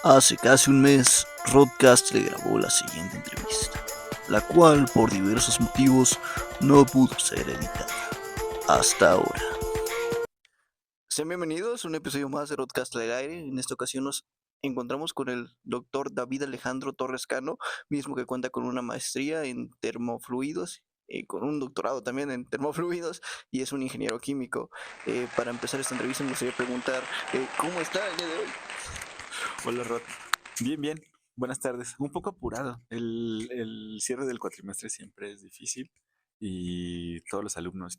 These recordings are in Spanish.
Hace casi un mes, Rodcast le grabó la siguiente entrevista, la cual por diversos motivos no pudo ser editada. Hasta ahora. Sean bienvenidos a un episodio más de Rodcast al aire. En esta ocasión nos encontramos con el doctor David Alejandro Torres Cano, mismo que cuenta con una maestría en termofluidos y con un doctorado también en termofluidos y es un ingeniero químico. Para empezar esta entrevista me gustaría preguntar, ¿cómo está el día de hoy? Hola Rod, bien, bien, buenas tardes. Un poco apurado. El cierre del cuatrimestre siempre es difícil y todos los alumnos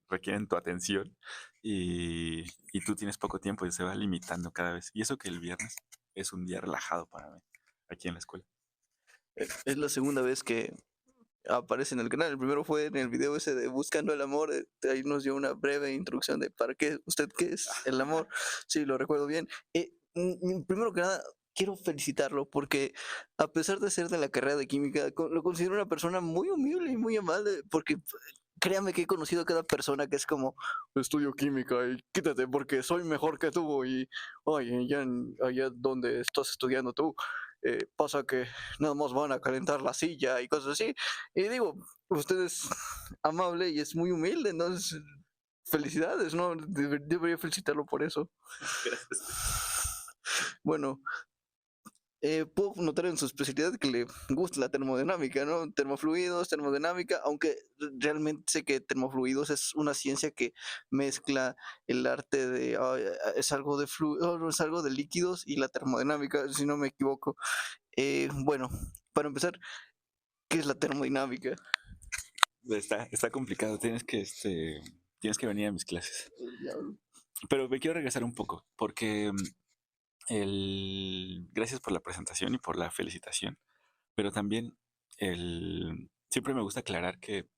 requieren tu atención y tú tienes poco tiempo y se va limitando cada vez. Y eso que el viernes es un día relajado para mí aquí en la escuela. Es la segunda vez que aparece en el canal. El primero fue en el video ese de Buscando el Amor. Ahí nos dio una breve introducción de para qué, usted qué es el amor. Sí, lo recuerdo bien. Primero que nada, quiero felicitarlo porque a pesar de ser de la carrera de química, lo considero una persona muy humilde y muy amable porque créame que he conocido a cada persona que es como estudio química y quítate porque soy mejor que tú y oye, allá donde estás estudiando tú, pasa que nada más van a calentar la silla y cosas así. Y digo, usted es amable y es muy humilde, entonces felicidades, ¿no? Debería felicitarlo por eso. Gracias. Bueno, puedo notar en su especialidad que le gusta la termodinámica, ¿no? Termofluidos, termodinámica, aunque realmente sé que termofluidos es una ciencia que mezcla el arte de, es algo de es algo de líquidos y la termodinámica, si no me equivoco. Bueno, para empezar, ¿qué es la termodinámica? Está complicado, tienes que venir a mis clases. Pero me quiero regresar un poco porque gracias por la presentación y por la felicitación. Pero también siempre me gusta aclarar que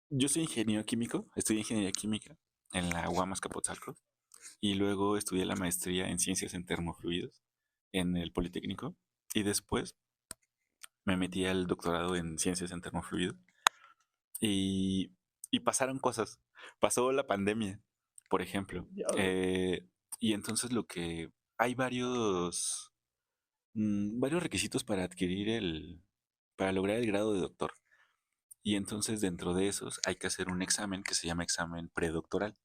yo soy ingeniero químico, estudié ingeniería química en la UAM Azcapotzalco y luego estudié la maestría en ciencias en termofluidos en el Politécnico y después me metí al doctorado en ciencias en termofluidos y, y pasaron cosas. Pasó la pandemia, por ejemplo, y entonces hay varios requisitos para para lograr el grado de doctor. Y entonces dentro de esos hay que hacer un examen que se llama examen predoctoral.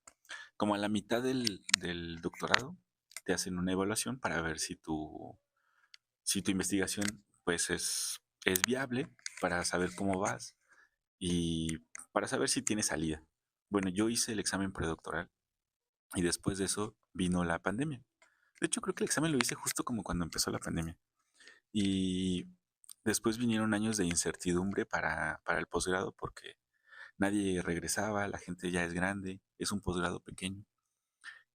Como a la mitad del doctorado te hacen una evaluación para ver si tu investigación pues es viable, para saber cómo vas y para saber si tiene salida. Bueno, yo hice el examen predoctoral y después de eso vino la pandemia. De hecho, creo que el examen lo hice justo como cuando empezó la pandemia. Y después vinieron años de incertidumbre para el posgrado porque nadie regresaba, la gente ya es grande, es un posgrado pequeño.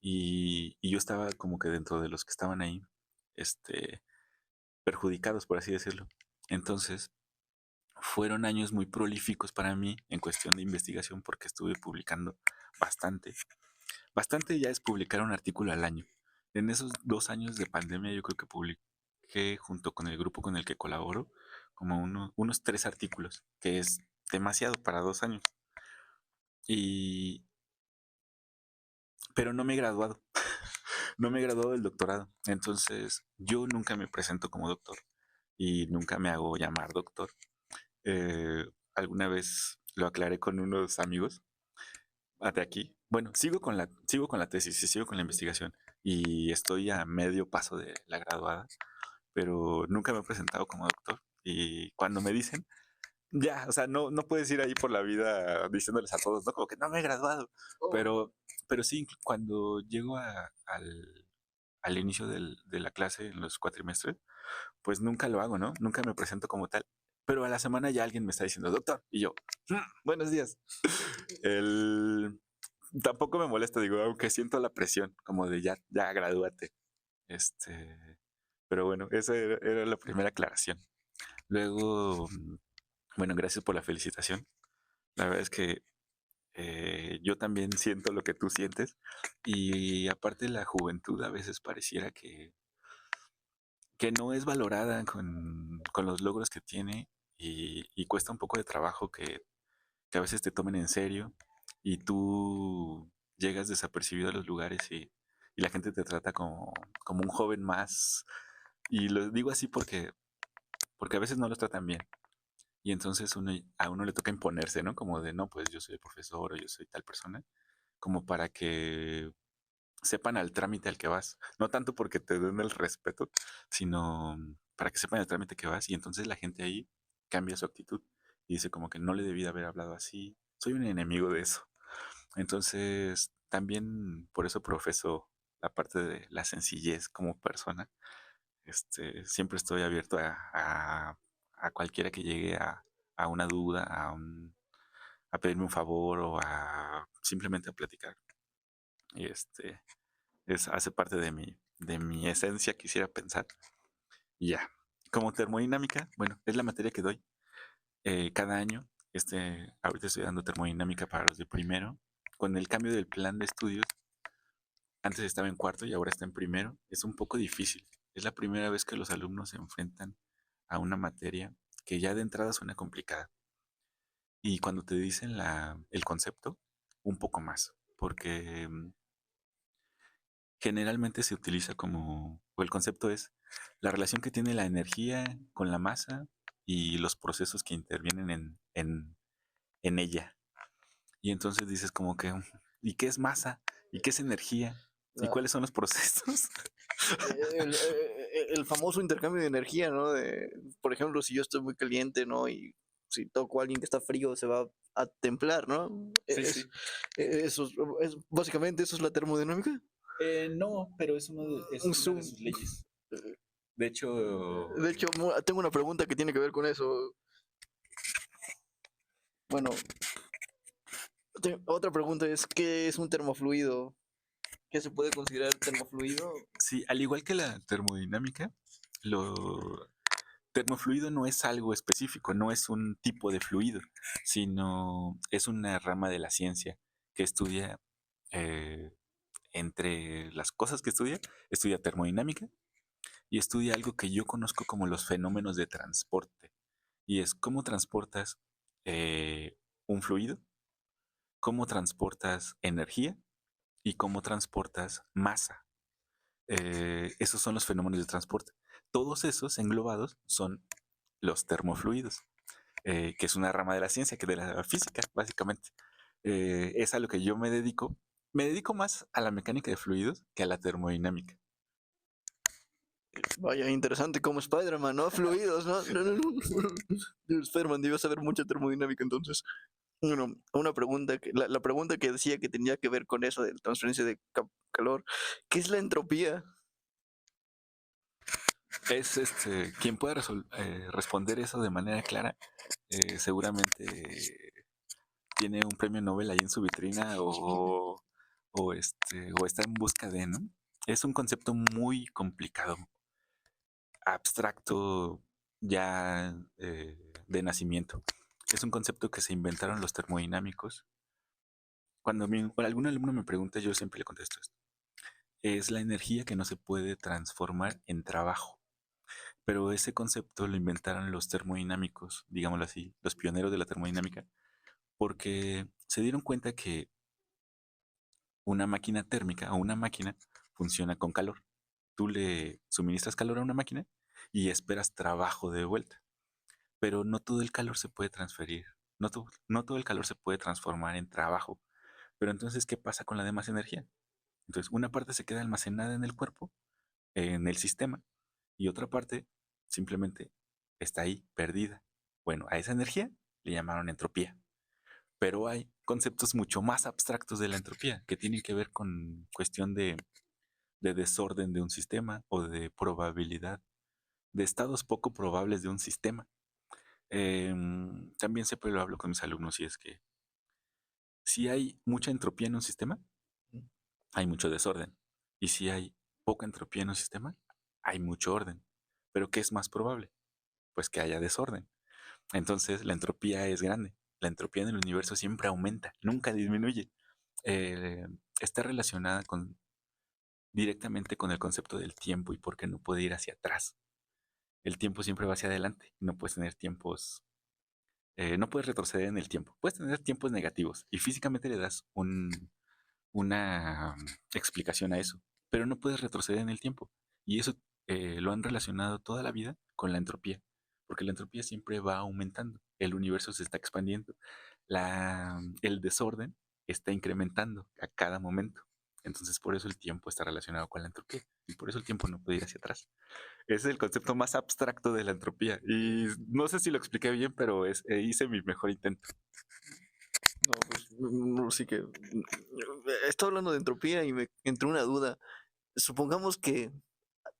Y yo estaba como que dentro de los que estaban ahí, este, perjudicados, por así decirlo. Entonces, fueron años muy prolíficos para mí en cuestión de investigación porque estuve publicando bastante. Bastante ya es publicar un artículo al año. En esos 2 años de pandemia yo creo que publiqué junto con el grupo con el que colaboro como unos 3 artículos, que es demasiado para 2 años. Y, pero no me he graduado, no me he graduado del doctorado. Entonces yo nunca me presento como doctor y nunca me hago llamar doctor. Alguna vez lo aclaré con unos amigos de aquí. Bueno, sigo con la tesis y sigo con la investigación y estoy a medio paso de la graduada, pero nunca me he presentado como doctor. Y cuando me dicen, ya, o sea, no puedes ir ahí por la vida diciéndoles a todos, ¿no? Como que no me he graduado. Pero, pero sí, cuando llego al inicio de la clase en los cuatrimestres, pues nunca lo hago, ¿no? Nunca me presento como tal. Pero a la semana ya alguien me está diciendo, doctor, y yo, buenos días. El, Tampoco me molesta, digo, aunque siento la presión, como de ya gradúate. Este, pero bueno, esa era la primera aclaración. Luego, bueno, gracias por la felicitación. La verdad es que yo también siento lo que tú sientes y aparte la juventud a veces pareciera que no es valorada con los logros que tiene y cuesta un poco de trabajo que a veces te tomen en serio y tú llegas desapercibido a los lugares y la gente te trata como un joven más. Y lo digo así porque a veces no los tratan bien. Y entonces a uno le toca imponerse, ¿no? Como de, no, pues yo soy el profesor o yo soy tal persona, como para que sepan al trámite al que vas. No tanto porque te den el respeto, sino para que sepan el trámite que vas. Y entonces la gente ahí cambia su actitud y dice como que no le debí de haber hablado así. Soy un enemigo de eso. Entonces también por eso profeso la parte de la sencillez como persona. Siempre estoy abierto a cualquiera que llegue a una duda, a pedirme un favor o a simplemente a platicar. Y hace parte de mi esencia, quisiera pensar. Y ya. Como termodinámica, bueno, es la materia que doy cada año. Ahorita estoy dando termodinámica para los de primero. Con el cambio del plan de estudios, antes estaba en cuarto y ahora está en primero. Es un poco difícil. Es la primera vez que los alumnos se enfrentan a una materia que ya de entrada suena complicada. Y cuando te dicen el concepto, un poco más. Porque generalmente se utiliza o el concepto es la relación que tiene la energía con la masa y los procesos que intervienen en ella. Y entonces dices como que, ¿y qué es masa? ¿Y qué es energía? ¿Y Ah, cuáles son los procesos? el famoso intercambio de energía, ¿no? Por ejemplo, si yo estoy muy caliente, ¿no? Y si toco a alguien que está frío, se va a templar, ¿no? Sí, sí. Eso básicamente eso es la termodinámica. No, pero es Es una de un- sus leyes. De hecho, de hecho, tengo una pregunta que tiene que ver con eso. Bueno, otra pregunta es, ¿qué es un termofluido? ¿Qué se puede considerar termofluido? sí, al igual que la termodinámica, lo termofluido no es algo específico, no es un tipo de fluido, sino es una rama de la ciencia que estudia, eh, entre las cosas que estudia termodinámica y estudia algo que yo conozco como los fenómenos de transporte. Y es cómo transportas un fluido, cómo transportas energía y cómo transportas masa. Esos son los fenómenos de transporte. Todos esos englobados son los termofluidos, que es una rama de la ciencia, que de la física, básicamente. Es a lo que yo me dedico. Me dedico más a la mecánica de fluidos que a la termodinámica. Vaya, interesante como Spider-Man, ¿no? Fluidos, ¿no? No, no, no. Spider-Man debió saber mucha termodinámica entonces. Bueno, una pregunta, la pregunta que decía que tenía que ver con eso de la transferencia de calor, ¿qué es la entropía? Es quien pueda responder eso de manera clara, seguramente tiene un premio Nobel ahí en su vitrina o está en busca de, ¿no? Es un concepto muy complicado, abstracto, ya de nacimiento. Es un concepto que se inventaron los termodinámicos. Cuando algún alumno me pregunta, yo siempre le contesto esto. Es la energía que no se puede transformar en trabajo. Pero ese concepto lo inventaron los termodinámicos, digámoslo así, los pioneros de la termodinámica, porque se dieron cuenta que una máquina térmica o una máquina funciona con calor. Tú le suministras calor a una máquina y esperas trabajo de vuelta, pero no todo el calor se puede transferir, no todo el calor se puede transformar en trabajo. Pero entonces, ¿qué pasa con la demás energía? Entonces, una parte se queda almacenada en el cuerpo, en el sistema, y otra parte simplemente está ahí, perdida. Bueno, a esa energía le llamaron entropía. Pero hay conceptos mucho más abstractos de la entropía que tienen que ver con cuestión de desorden de un sistema o de probabilidad, de estados poco probables de un sistema. También siempre lo hablo con mis alumnos y es que si hay mucha entropía en un sistema, hay mucho desorden. Y si hay poca entropía en un sistema, hay mucho orden. Pero ¿qué es más probable? Pues que haya desorden. Entonces la entropía es grande. La entropía en el universo siempre aumenta, nunca disminuye. Eh, Está relacionada directamente con el concepto del tiempo y por qué no puede ir hacia atrás. El tiempo siempre va hacia adelante. No puedes tener tiempos, no puedes retroceder en el tiempo. Puedes tener tiempos negativos y físicamente le das una explicación a eso. pero no puedes retroceder en el tiempo. Y eso lo han relacionado toda la vida con la entropía, porque la entropía siempre va aumentando, el universo se está expandiendo, el desorden está incrementando a cada momento. Entonces por eso el tiempo está relacionado con la entropía y por eso el tiempo no puede ir hacia atrás. Ese es el concepto más abstracto de la entropía y no sé si lo expliqué bien, pero hice mi mejor intento. No, pues no, sí que estoy hablando de entropía y me entró una duda. Supongamos que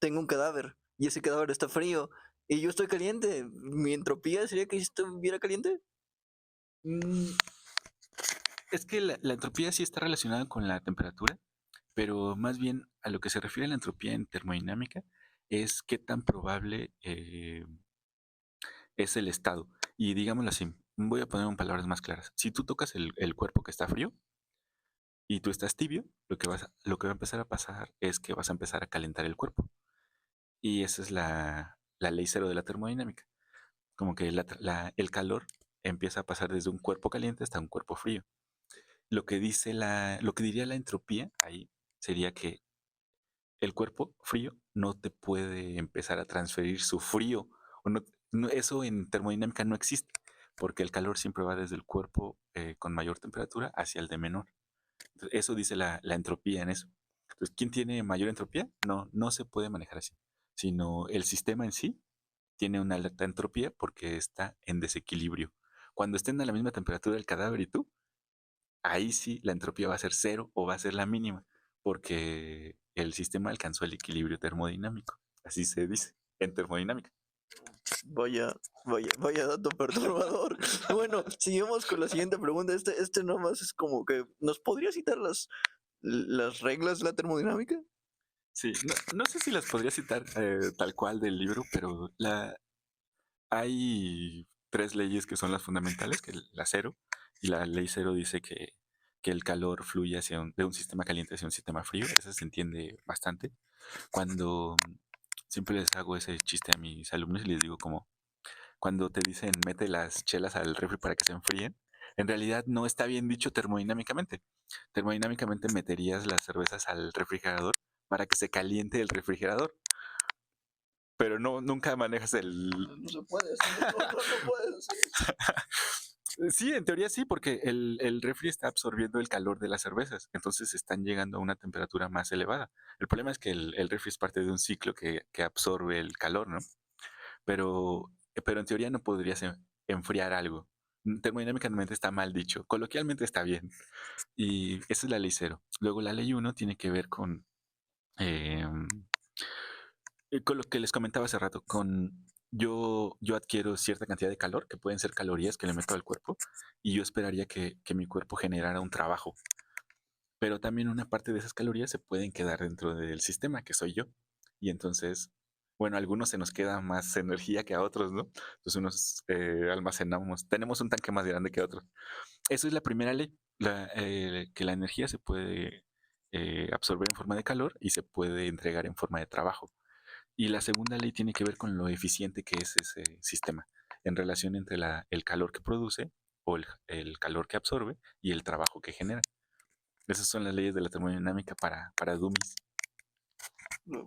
tengo un cadáver y ese cadáver está frío y yo estoy caliente. ¿Mi entropía sería que estuviera caliente? Mm, Es que la entropía sí está relacionada con la temperatura, pero más bien a lo que se refiere la entropía en termodinámica es qué tan probable es el estado. Y digámoslo así, voy a poner en palabras más claras. Si tú tocas el cuerpo que está frío y tú estás tibio, lo que va a empezar a pasar es que vas a empezar a calentar el cuerpo. Y esa es la ley cero de la termodinámica. Como que el calor empieza a pasar desde un cuerpo caliente hasta un cuerpo frío. Lo que diría la entropía ahí sería que el cuerpo frío no te puede empezar a transferir su frío. Eso en termodinámica no existe, porque el calor siempre va desde el cuerpo con mayor temperatura hacia el de menor. Entonces, eso dice la entropía en eso. Entonces, ¿quién tiene mayor entropía? No se puede manejar así, sino el sistema en sí tiene una alta entropía porque está en desequilibrio. Cuando estén a la misma temperatura el cadáver y tú, ahí sí la entropía va a ser cero o va a ser la mínima, porque el sistema alcanzó el equilibrio termodinámico. Así se dice en termodinámica. Vaya, vaya dato perturbador. Bueno, seguimos con la siguiente pregunta. Este nomás es como que, ¿nos podría citar las reglas de la termodinámica? Sí, no sé si las podría citar tal cual del libro, pero hay tres leyes que son las fundamentales, que la cero, y la ley cero dice que el calor fluye de un sistema caliente hacia un sistema frío. Eso se entiende bastante. Cuando siempre les hago ese chiste a mis alumnos y les digo como, cuando te dicen mete las chelas al refri para que se enfríen, en realidad no está bien dicho termodinámicamente. Termodinámicamente meterías las cervezas al refrigerador para que se caliente el refrigerador, pero nunca manejas el... No se puede hacer, no puedes hacer eso. Sí, en teoría sí, porque el refri está absorbiendo el calor de las cervezas, entonces están llegando a una temperatura más elevada. El problema es que el refri es parte de un ciclo que absorbe el calor, ¿no? Pero en teoría no podrías enfriar algo. Termodinámicamente está mal dicho, coloquialmente está bien. Y esa es la ley cero. Luego la ley uno tiene que ver eh, con lo que les comentaba hace rato, yo adquiero cierta cantidad de calor, que pueden ser calorías que le meto al cuerpo, y yo esperaría que mi cuerpo generara un trabajo. Pero también una parte de esas calorías se pueden quedar dentro del sistema, que soy yo. Y entonces, bueno, a algunos se nos queda más energía que a otros, ¿no? Entonces unos almacenamos, tenemos un tanque más grande que otros. Eso es la primera ley, que la energía se puede absorber en forma de calor y se puede entregar en forma de trabajo. Y la segunda ley tiene que ver con lo eficiente que es ese sistema en relación entre el calor que produce o el calor que absorbe y el trabajo que genera. Esas son las leyes de la termodinámica para dummies. No,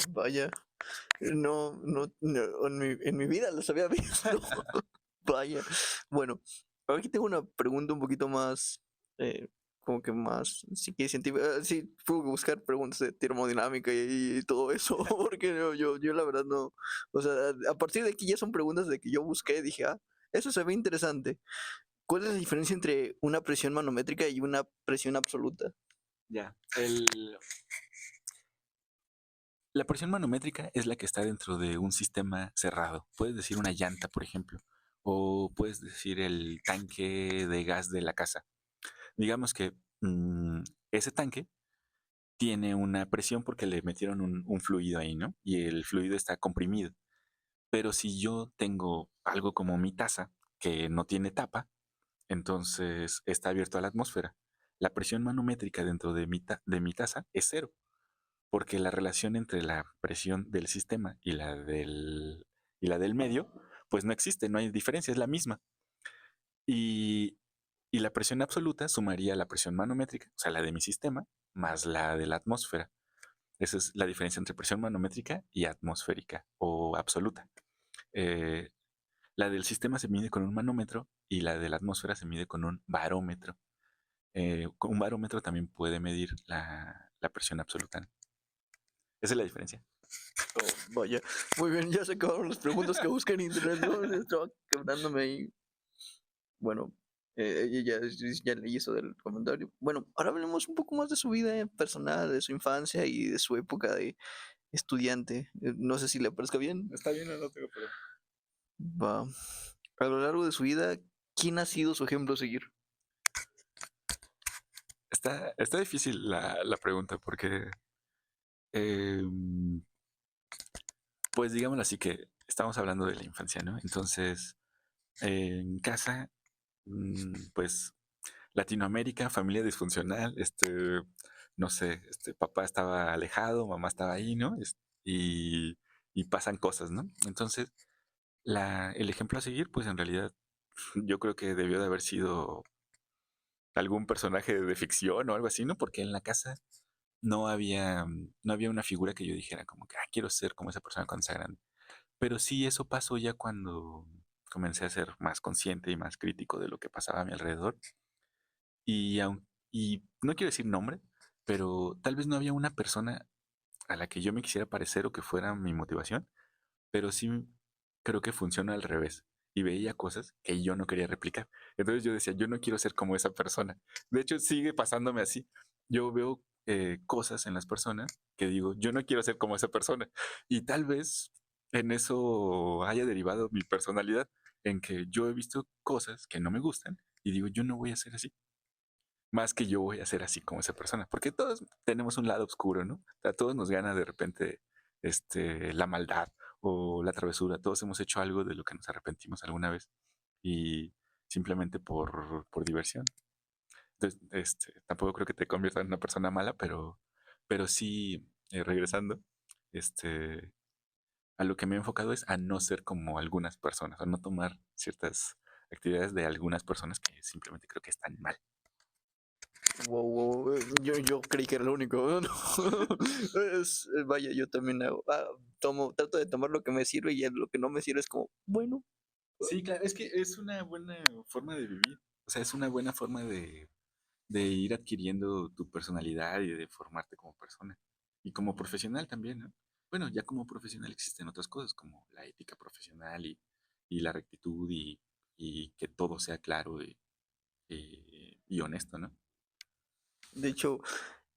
vaya, no, en mi vida las había visto. Vaya. Bueno, aquí tengo una pregunta un poquito más, como que más, si quieres científica. Sí, puedo buscar preguntas de termodinámica y todo eso, porque yo la verdad no, o sea, a partir de aquí ya son preguntas de que yo busqué, dije, eso se ve interesante. ¿Cuál es la diferencia entre una presión manométrica y una presión absoluta? Ya. La presión manométrica es la que está dentro de un sistema cerrado. Puedes decir una llanta, por ejemplo, o puedes decir el tanque de gas de la casa. Digamos que ese tanque tiene una presión porque le metieron un fluido ahí, ¿no? Y el fluido está comprimido. Pero si yo tengo algo como mi taza, que no tiene tapa, entonces está abierto a la atmósfera. La presión manométrica dentro de mi taza es cero, porque la relación entre la presión del sistema y la del medio, pues no existe, no hay diferencia, es la misma. Y, y la presión absoluta sumaría la presión manométrica, o sea, la de mi sistema, más la de la atmósfera. Esa es la diferencia entre presión manométrica y atmosférica o absoluta. Eh, la del sistema se mide con un manómetro y la de la atmósfera se mide con un barómetro. Con un barómetro también puede medir la presión absoluta, ¿no? Esa es la diferencia. Oh, vaya, muy bien, ya se acabaron las preguntas que busqué en internet, ¿no? Estaba quebrándome ahí. Bueno, ya leí eso del comentario. Bueno, ahora hablemos un poco más de su vida personal, de su infancia y de su época de estudiante. No sé si le parezca bien. Está bien, no tengo problema. Va. A lo largo de su vida, ¿quién ha sido su ejemplo a seguir? Está difícil la pregunta porque, em, pues digámoslo así que estamos hablando de la infancia, ¿no? Entonces, en casa, pues Latinoamérica, familia disfuncional, no sé, papá estaba alejado, mamá estaba ahí, ¿no? Y, y pasan cosas, ¿no? Entonces, el ejemplo a seguir, pues en realidad yo creo que debió de haber sido algún personaje de ficción o algo así, ¿no? Porque en la casa no había una figura que yo dijera como que, quiero ser como esa persona cuando sea grande. Pero sí, eso pasó ya cuando comencé a ser más consciente y más crítico de lo que pasaba a mi alrededor. Y no quiero decir nombre, pero tal vez no había una persona a la que yo me quisiera parecer o que fuera mi motivación, pero sí creo que funciona al revés. Y veía cosas que yo no quería replicar. Entonces yo decía, yo no quiero ser como esa persona. De hecho, sigue pasándome así. Yo veo cosas en las personas que digo, yo no quiero ser como esa persona. Y tal vez en eso haya derivado mi personalidad, en que yo he visto cosas que no me gustan y digo, yo no voy a ser así. Más que yo voy a ser así como esa persona. Porque todos tenemos un lado oscuro, ¿no? A todos nos gana de repente la maldad o la travesura. Todos hemos hecho algo de lo que nos arrepentimos alguna vez y simplemente por diversión. Entonces, tampoco creo que te convierta en una persona mala, pero sí, regresando, este, a lo que me he enfocado es a no ser como algunas personas, a no tomar ciertas actividades de algunas personas que simplemente creo que están mal. Wow, wow, yo creí que era el único. ¿No? Vaya, yo también trato de tomar lo que me sirve y ya lo que no me sirve es como, bueno. Sí, claro, es que es una buena forma de vivir. O sea, es una buena forma de ir adquiriendo tu personalidad y de formarte como persona. Y como profesional también, ¿no? Bueno, ya como profesional existen otras cosas como la ética profesional y la rectitud y que todo sea claro y honesto, ¿no? De hecho,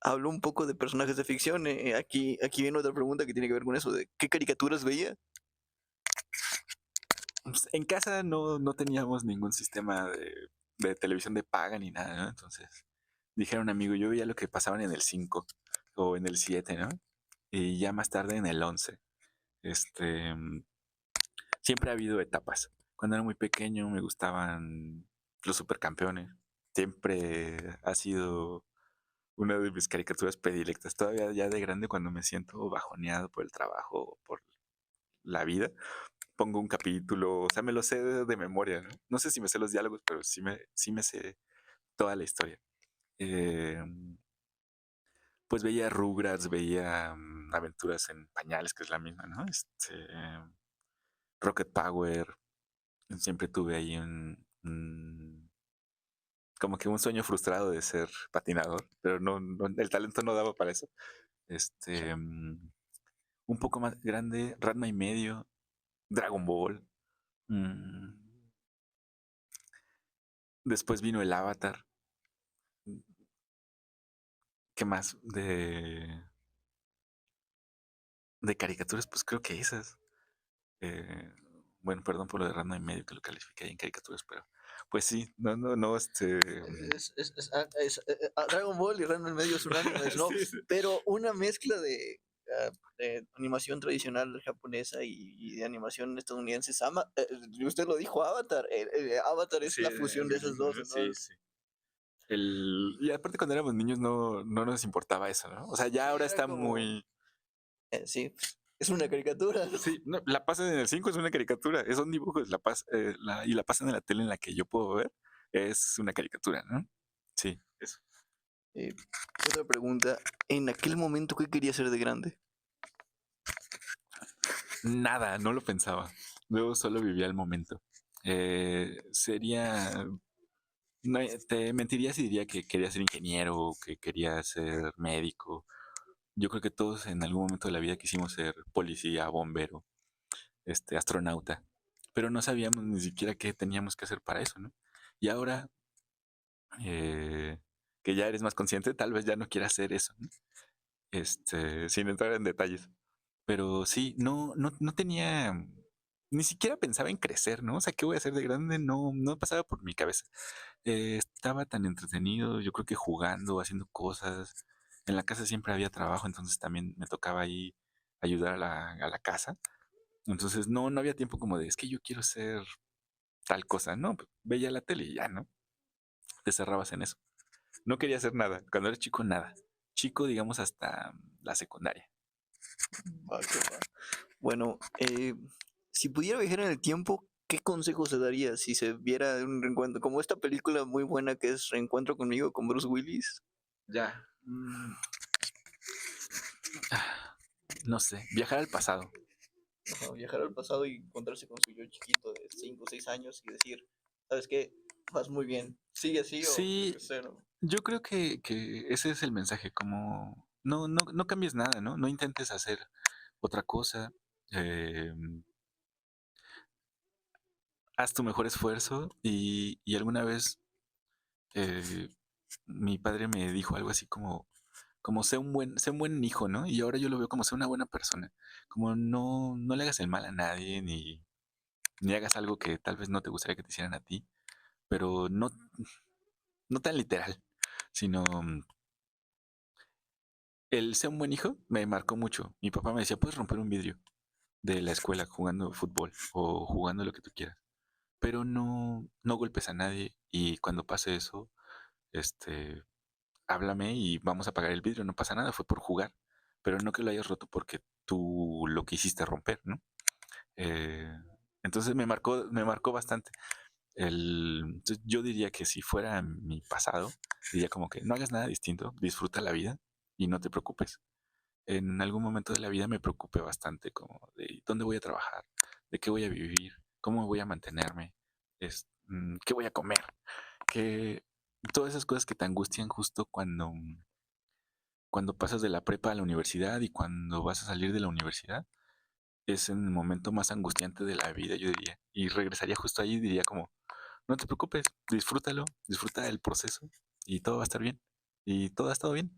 hablo un poco de personajes de ficción. Aquí viene otra pregunta que tiene que ver con eso de ¿qué caricaturas veía? Pues, en casa no teníamos ningún sistema de televisión de paga ni nada, ¿no? Entonces, dijeron un amigo, yo veía lo que pasaban en el 5 o en el 7, ¿no? Y ya más tarde en el 11. Este, siempre ha habido etapas. Cuando era muy pequeño me gustaban los supercampeones. Siempre ha sido una de mis caricaturas predilectas. Todavía ya de grande cuando me siento bajoneado por el trabajo o por la vida, pongo un capítulo, o sea, me lo sé de memoria, ¿no? No sé si me sé los diálogos, pero sí me sé toda la historia. Eh, pues veía Rugrats, veía Aventuras en Pañales, que es la misma, ¿no? Rocket Power, siempre tuve ahí como que un sueño frustrado de ser patinador, pero el talento no daba para eso. Un poco más grande, Ranma y medio, Dragon Ball. mm, Después vino el Avatar. ¿Qué más? De caricaturas, pues creo que esas. Eh, bueno, perdón por lo de Ranma y medio que lo califiqué ahí en caricaturas, pero pues sí, no, Dragon Ball y Ranma en medio es un anime, ¿no? sí, sí. Pero una mezcla de animación tradicional japonesa y de animación estadounidense. Usted lo dijo, Avatar. Avatar es Sí, la fusión es de lo esas mismo, dos, ¿no? Sí, entonces. sí. Y aparte cuando éramos niños no nos importaba eso, ¿no? O sea, ya Sí, ahora era está como. muy... Sí, es una caricatura, ¿no? Sí, no, la pasan en el 5 es una caricatura, son dibujos, y la pasan en la tele en la que yo puedo ver, es una caricatura, ¿no? Sí, eso. Eh, Otra pregunta. ¿En aquel momento qué quería ser de grande? Nada, no lo pensaba. Luego solo vivía el momento. Sería... No, te mentiría si diría que quería ser ingeniero, que quería ser médico. Yo creo que todos en algún momento de la vida quisimos ser policía, bombero, astronauta. Pero no sabíamos ni siquiera qué teníamos que hacer para eso, ¿no? Y ahora que ya eres más consciente, tal vez ya no quieras hacer eso, ¿no? Sin entrar en detalles. Pero sí, no tenía, ni siquiera pensaba en crecer, ¿no? O sea, ¿qué voy a hacer de grande? No pasaba por mi cabeza. Estaba tan entretenido, yo creo que jugando, haciendo cosas. En la casa siempre había trabajo, entonces también me tocaba ahí ayudar a la casa. Entonces no había tiempo como de, es que yo quiero ser tal cosa, ¿no? Pues, veía la tele y ya, ¿no? Te cerrabas en eso. No quería hacer nada. Cuando era chico, nada. Chico, digamos, hasta la secundaria. Va, que va. Bueno, si pudiera viajar en el tiempo, ¿qué consejos se daría si se viera un reencuentro? Como esta película muy buena que es Reencuentro conmigo con Bruce Willis. Ya. No sé, viajar al pasado. Ajá, viajar al pasado y encontrarse con su yo chiquito de 5 o 6 años y decir, ¿sabes qué? Vas muy bien. Sigue así o Sí, desde cero. yo creo que ese es el mensaje, como no cambies nada, ¿no? No intentes hacer otra cosa. eh, Haz tu mejor esfuerzo y alguna vez eh, mi padre me dijo algo así como sé un buen hijo, ¿no? Y ahora yo lo veo como sé una buena persona, como no le hagas el mal a nadie, ni hagas algo que tal vez no te gustaría que te hicieran a ti, pero no tan literal, sino el ser un buen hijo me marcó mucho. Mi papá me decía, puedes romper un vidrio de la escuela jugando fútbol o jugando lo que tú quieras, pero no golpes a nadie y cuando pase eso, este, háblame y vamos a apagar el vidrio, no pasa nada, fue por jugar, pero no que lo hayas roto porque tú lo quisiste romper, ¿no? Eh, entonces me marcó bastante. Entonces yo diría que si fuera mi pasado, diría como que no hagas nada distinto, disfruta la vida y no te preocupes. En algún momento de la vida me preocupé bastante como de dónde voy a trabajar, de qué voy a vivir, cómo voy a mantenerme, qué voy a comer, que todas esas cosas que te angustian justo cuando pasas de la prepa a la universidad y cuando vas a salir de la universidad, es en el momento más angustiante de la vida, yo diría. Y regresaría justo ahí y diría como, no te preocupes, disfrútalo, disfruta del proceso y todo va a estar bien. Y todo ha estado bien.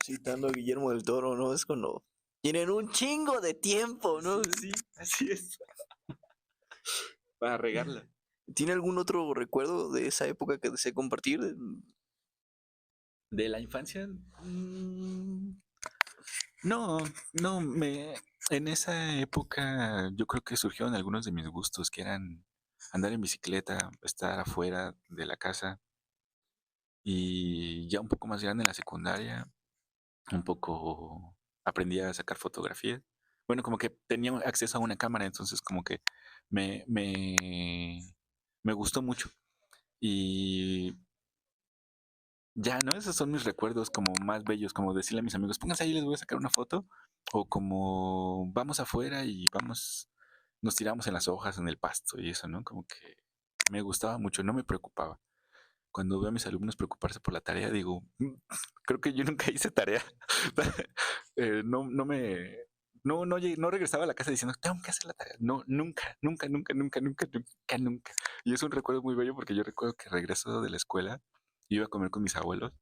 Citando a Guillermo del Toro, ¿no? Es cuando tienen un chingo de tiempo, ¿no? Sí, así es. Para regarla. ¿Tiene algún otro recuerdo de esa época que desee compartir? De la infancia, no, no, en esa época yo creo que surgieron algunos de mis gustos, que eran andar en bicicleta, estar afuera de la casa y ya un poco más grande en la secundaria, un poco aprendí a sacar fotografías. Bueno, como que tenía acceso a una cámara, entonces como que me, me, me gustó mucho. Y ya, ¿no? Esos son mis recuerdos como más bellos, como decirle a mis amigos, pónganse ahí, les voy a sacar una foto. O como vamos afuera y vamos, nos tiramos en las hojas, en el pasto y eso, ¿no? Como que me gustaba mucho, no me preocupaba. Cuando veo a mis alumnos preocuparse por la tarea, digo, creo que yo nunca hice tarea." No me, no regresaba a la casa diciendo, tengo que hacer la tarea. No, nunca. Y es un recuerdo muy bello porque yo recuerdo que regreso de la escuela, iba a comer con mis abuelos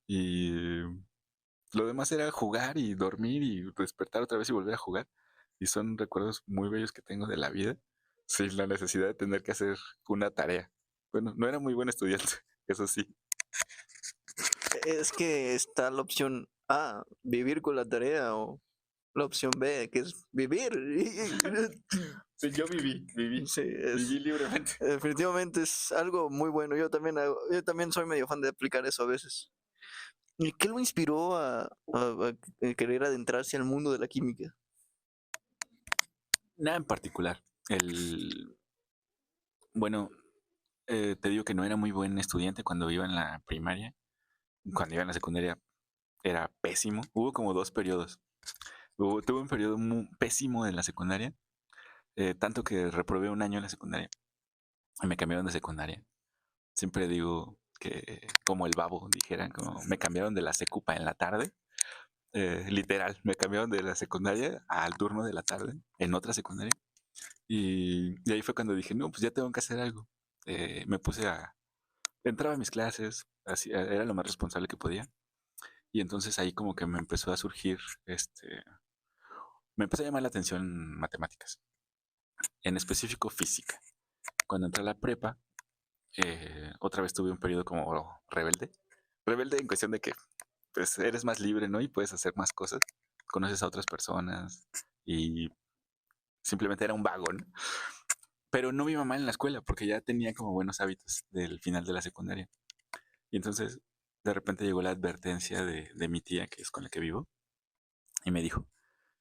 y lo demás era jugar y dormir y despertar otra vez y volver a jugar. Y son recuerdos muy bellos que tengo de la vida sin la necesidad de tener que hacer una tarea. Bueno, no era muy buen estudiante, eso sí. Es que está la opción A, vivir con la tarea, o la opción B, que es vivir. Sí, yo viví, Sí, viví libremente. definitivamente es algo muy bueno. Yo también soy medio fan de aplicar eso a veces. ¿Y qué lo inspiró a querer adentrarse al mundo de la química? Nada en particular. Bueno, te digo que no era muy buen estudiante cuando iba en la primaria. cuando iba en la secundaria era pésimo. Hubo como 2 periodos. Tuve un periodo muy pésimo en la secundaria, tanto que reprobé un año en la secundaria y me cambiaron de secundaria. Siempre digo que como el babo, dijeran, como me cambiaron de la secupa en la tarde. Literal, me cambiaron de la secundaria al turno de la tarde en otra secundaria. Y ahí fue cuando dije, no, pues ya tengo que hacer algo. Me puse a... Entraba a mis clases, era lo más responsable que podía. Y entonces ahí como que me empezó a surgir, me empezó a llamar la atención matemáticas, en específico física. Cuando entré a la prepa, otra vez tuve un periodo como rebelde. Rebelde en cuestión de que pues eres más libre, ¿no? Y puedes hacer más cosas. Conoces a otras personas y simplemente era un vago, ¿no? Pero no me iba mal en la escuela porque ya tenía como buenos hábitos del final de la secundaria. Y entonces de repente llegó la advertencia de mi tía, que es con la que vivo, y me dijo,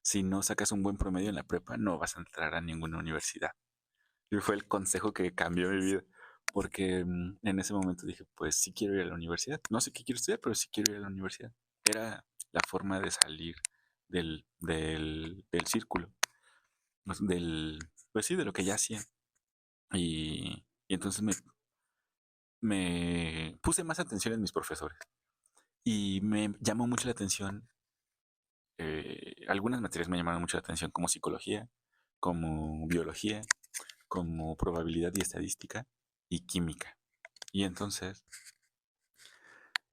si no sacas un buen promedio en la prepa, no vas a entrar a ninguna universidad. Y fue el consejo que cambió mi vida, porque en ese momento dije, pues sí quiero ir a la universidad. No sé qué quiero estudiar, pero sí quiero ir a la universidad. Era la forma de salir del círculo, del, pues sí, de lo que ya hacía. Y entonces me puse más atención en mis profesores. Y me llamó mucho la atención, algunas materias me llamaron mucho la atención, como psicología, como biología, como probabilidad y estadística y química. Y entonces,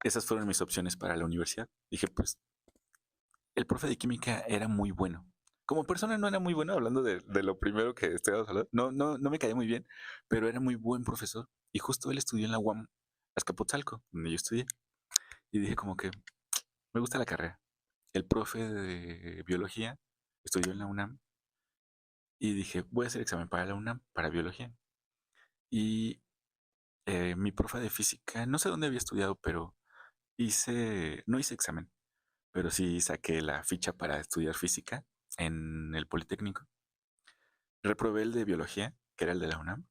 esas fueron mis opciones para la universidad. Dije, pues, el profe de química era muy bueno. Como persona no era muy bueno, hablando de lo primero que estoy hablando. No me caía muy bien, pero era muy buen profesor. Y justo él estudió en la UAM Azcapotzalco, donde yo estudié. Y dije como que, me gusta la carrera. El profe de biología estudió en la UNAM. Y dije, voy a hacer examen para la UNAM, para biología. Y mi profe de física, no sé dónde había estudiado, pero no hice examen, pero sí saqué la ficha para estudiar física en el Politécnico. Reprobé el de biología, que era el de la UNAM,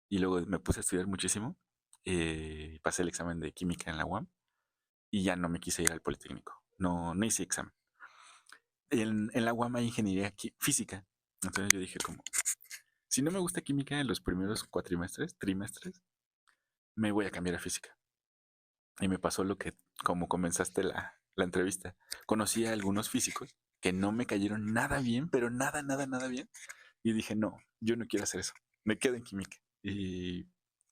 y luego me puse a estudiar muchísimo. Pasé el examen de química en la UAM y ya no me quise ir al Politécnico. No hice examen. En la UAM hay ingeniería física. Entonces yo dije como, si no me gusta química en los primeros trimestres, me voy a cambiar a física. Y me pasó lo que, como comenzaste la entrevista, conocí a algunos físicos que no me cayeron nada bien, pero nada bien. Y dije, no, yo no quiero hacer eso, me quedo en química. Y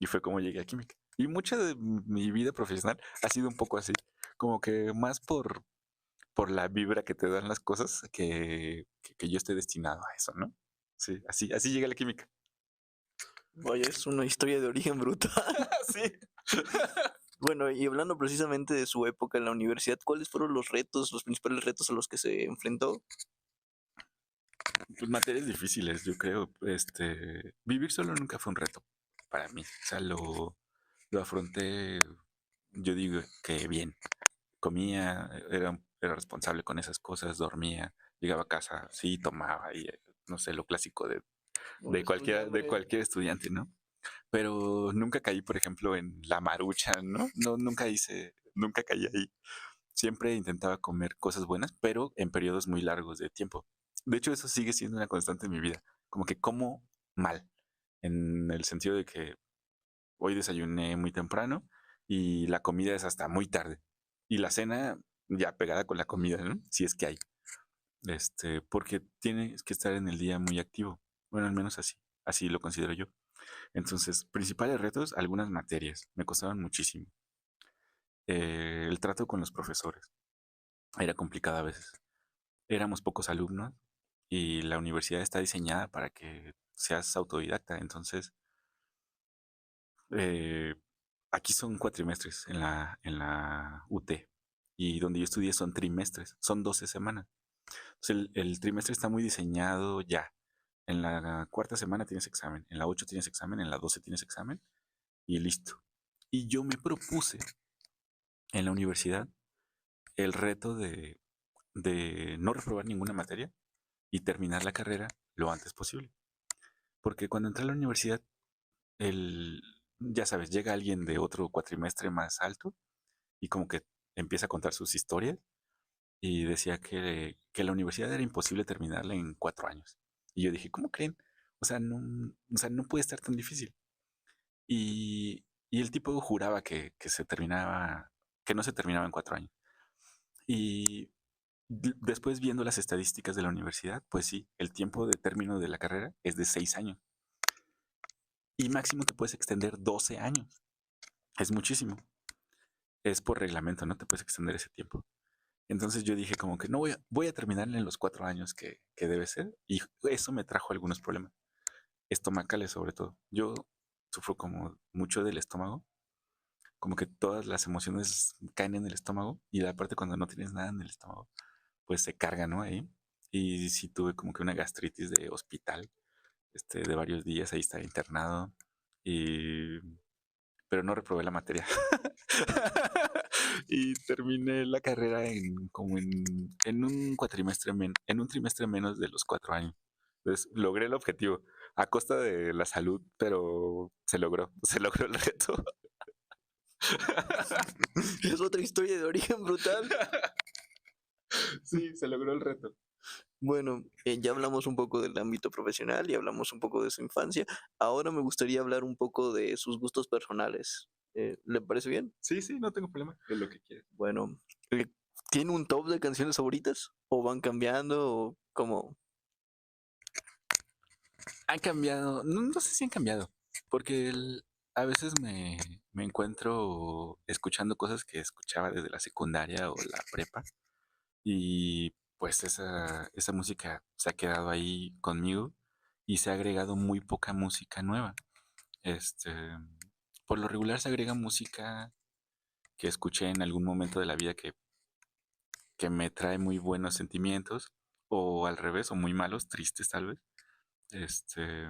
fue como llegué a química. Y mucha de mi vida profesional ha sido un poco así, como que más por la vibra que te dan las cosas que yo esté destinado a eso, ¿no? Sí, así llega la química. Vaya, es una historia de origen brutal. Sí. Bueno, y hablando precisamente de su época en la universidad, ¿cuáles fueron los retos, los principales retos a los que se enfrentó? Pues materias difíciles, yo creo. Vivir solo nunca fue un reto para mí. O sea, lo afronté, yo digo que bien. Comía, era responsable con esas cosas, dormía, llegaba a casa, sí, tomaba y no sé, lo clásico Un de estudiambre. cualquier estudiante, ¿no? Pero nunca caí, por ejemplo, en la marucha, ¿no? Nunca caí ahí. Siempre intentaba comer cosas buenas, pero en periodos muy largos de tiempo. De hecho, eso sigue siendo una constante en mi vida. Como que como mal, en el sentido de que hoy desayuné muy temprano y la comida es hasta muy tarde. Y la cena ya pegada con la comida, ¿no? Si es que hay. Porque tienes que estar en el día muy activo. Bueno, al menos así lo considero yo. Entonces, principales retos, algunas materias. Me costaban muchísimo. El trato con los profesores era complicado a veces. Éramos pocos alumnos y la universidad está diseñada para que seas autodidacta. Entonces, eh, aquí son cuatrimestres en la UT y donde yo estudié son trimestres, son 12 semanas. Entonces, el trimestre está muy diseñado ya. En la cuarta semana tienes examen, en la 8 tienes examen, en la 12 tienes examen y listo. Y yo me propuse en la universidad el reto de no reprobar ninguna materia y terminar la carrera lo antes posible. Porque cuando entré a la universidad, ya sabes, llega alguien de otro cuatrimestre más alto y como que empieza a contar sus historias y decía que la universidad era imposible terminarla en 4 años. Y yo dije, ¿cómo creen? O sea, no puede estar tan difícil. Y el tipo juraba que se terminaba, que no se terminaba en 4 años. Y después viendo las estadísticas de la universidad, pues sí, el tiempo de término de la carrera es de 6 años. Y máximo te puedes extender 12 años. Es muchísimo. Es por reglamento, no te puedes extender ese tiempo. Entonces yo dije como que no voy a terminar en los 4 años que debe ser. Y eso me trajo algunos problemas. Estomacales sobre todo. Yo sufro como mucho del estómago. Como que todas las emociones caen en el estómago. Y aparte cuando no tienes nada en el estómago, pues se carga, ¿no? Ahí. Y sí tuve como que una gastritis de hospital, de varios días. Ahí estaba internado. Y pero no reprobé la materia. Y terminé la carrera en un cuatrimestre, en un trimestre menos de los 4 años. Entonces logré el objetivo a costa de la salud, pero se logró el reto. Es otra historia de origen brutal. Sí, se logró el reto. Bueno, ya hablamos un poco del ámbito profesional y hablamos un poco de su infancia. Ahora me gustaría hablar un poco de sus gustos personales. ¿Le parece bien? Sí, sí, no tengo problema de lo que quieras. Bueno, eh, ¿tiene un top de canciones favoritas? ¿O van cambiando? ¿O cómo? Han cambiado, no sé si han cambiado, porque a veces me encuentro escuchando cosas que escuchaba desde la secundaria o la prepa. Y pues esa música se ha quedado ahí conmigo y se ha agregado muy poca música nueva. Este, por lo regular se agrega música que escuché en algún momento de la vida que me trae muy buenos sentimientos, o al revés, o muy malos, tristes tal vez. Este,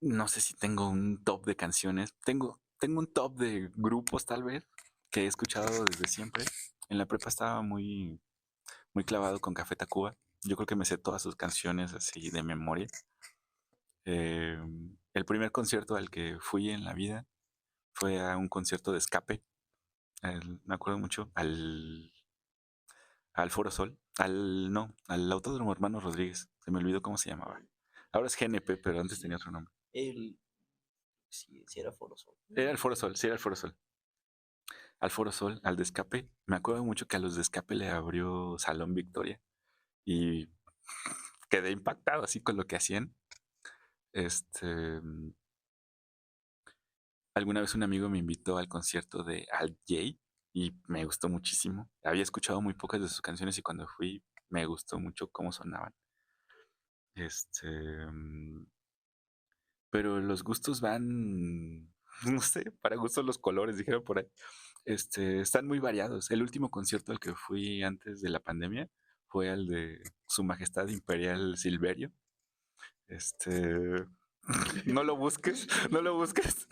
no sé si tengo un top de canciones. Tengo un top de grupos tal vez que he escuchado desde siempre. En la prepa estaba muy clavado con Café Tacuba. Yo creo que me sé todas sus canciones así de memoria. Eh, el primer concierto al que fui en la vida fue a un concierto de Escape. Me acuerdo mucho al Foro Sol. No, al Autódromo Hermano Rodríguez. Se me olvidó cómo se llamaba. Ahora es GNP, pero antes tenía otro nombre. Sí, era Foro Sol. Era el Foro Sol, sí, era el Foro Sol. Al Foro Sol, al de Escape. Me acuerdo mucho que a los de Escape le abrió Salón Victoria. Y quedé impactado así con lo que hacían. Este, Alguna vez un amigo me invitó al concierto de Al Jay y me gustó muchísimo. Había escuchado muy pocas de sus canciones y cuando fui me gustó mucho cómo sonaban. Este, mm, pero los gustos van, no sé, para gustos los colores, dijeron por ahí. Están muy variados. El último concierto al que fui antes de la pandemia fue al de Su Majestad Imperial Silverio. Este, no lo busques, no lo busques.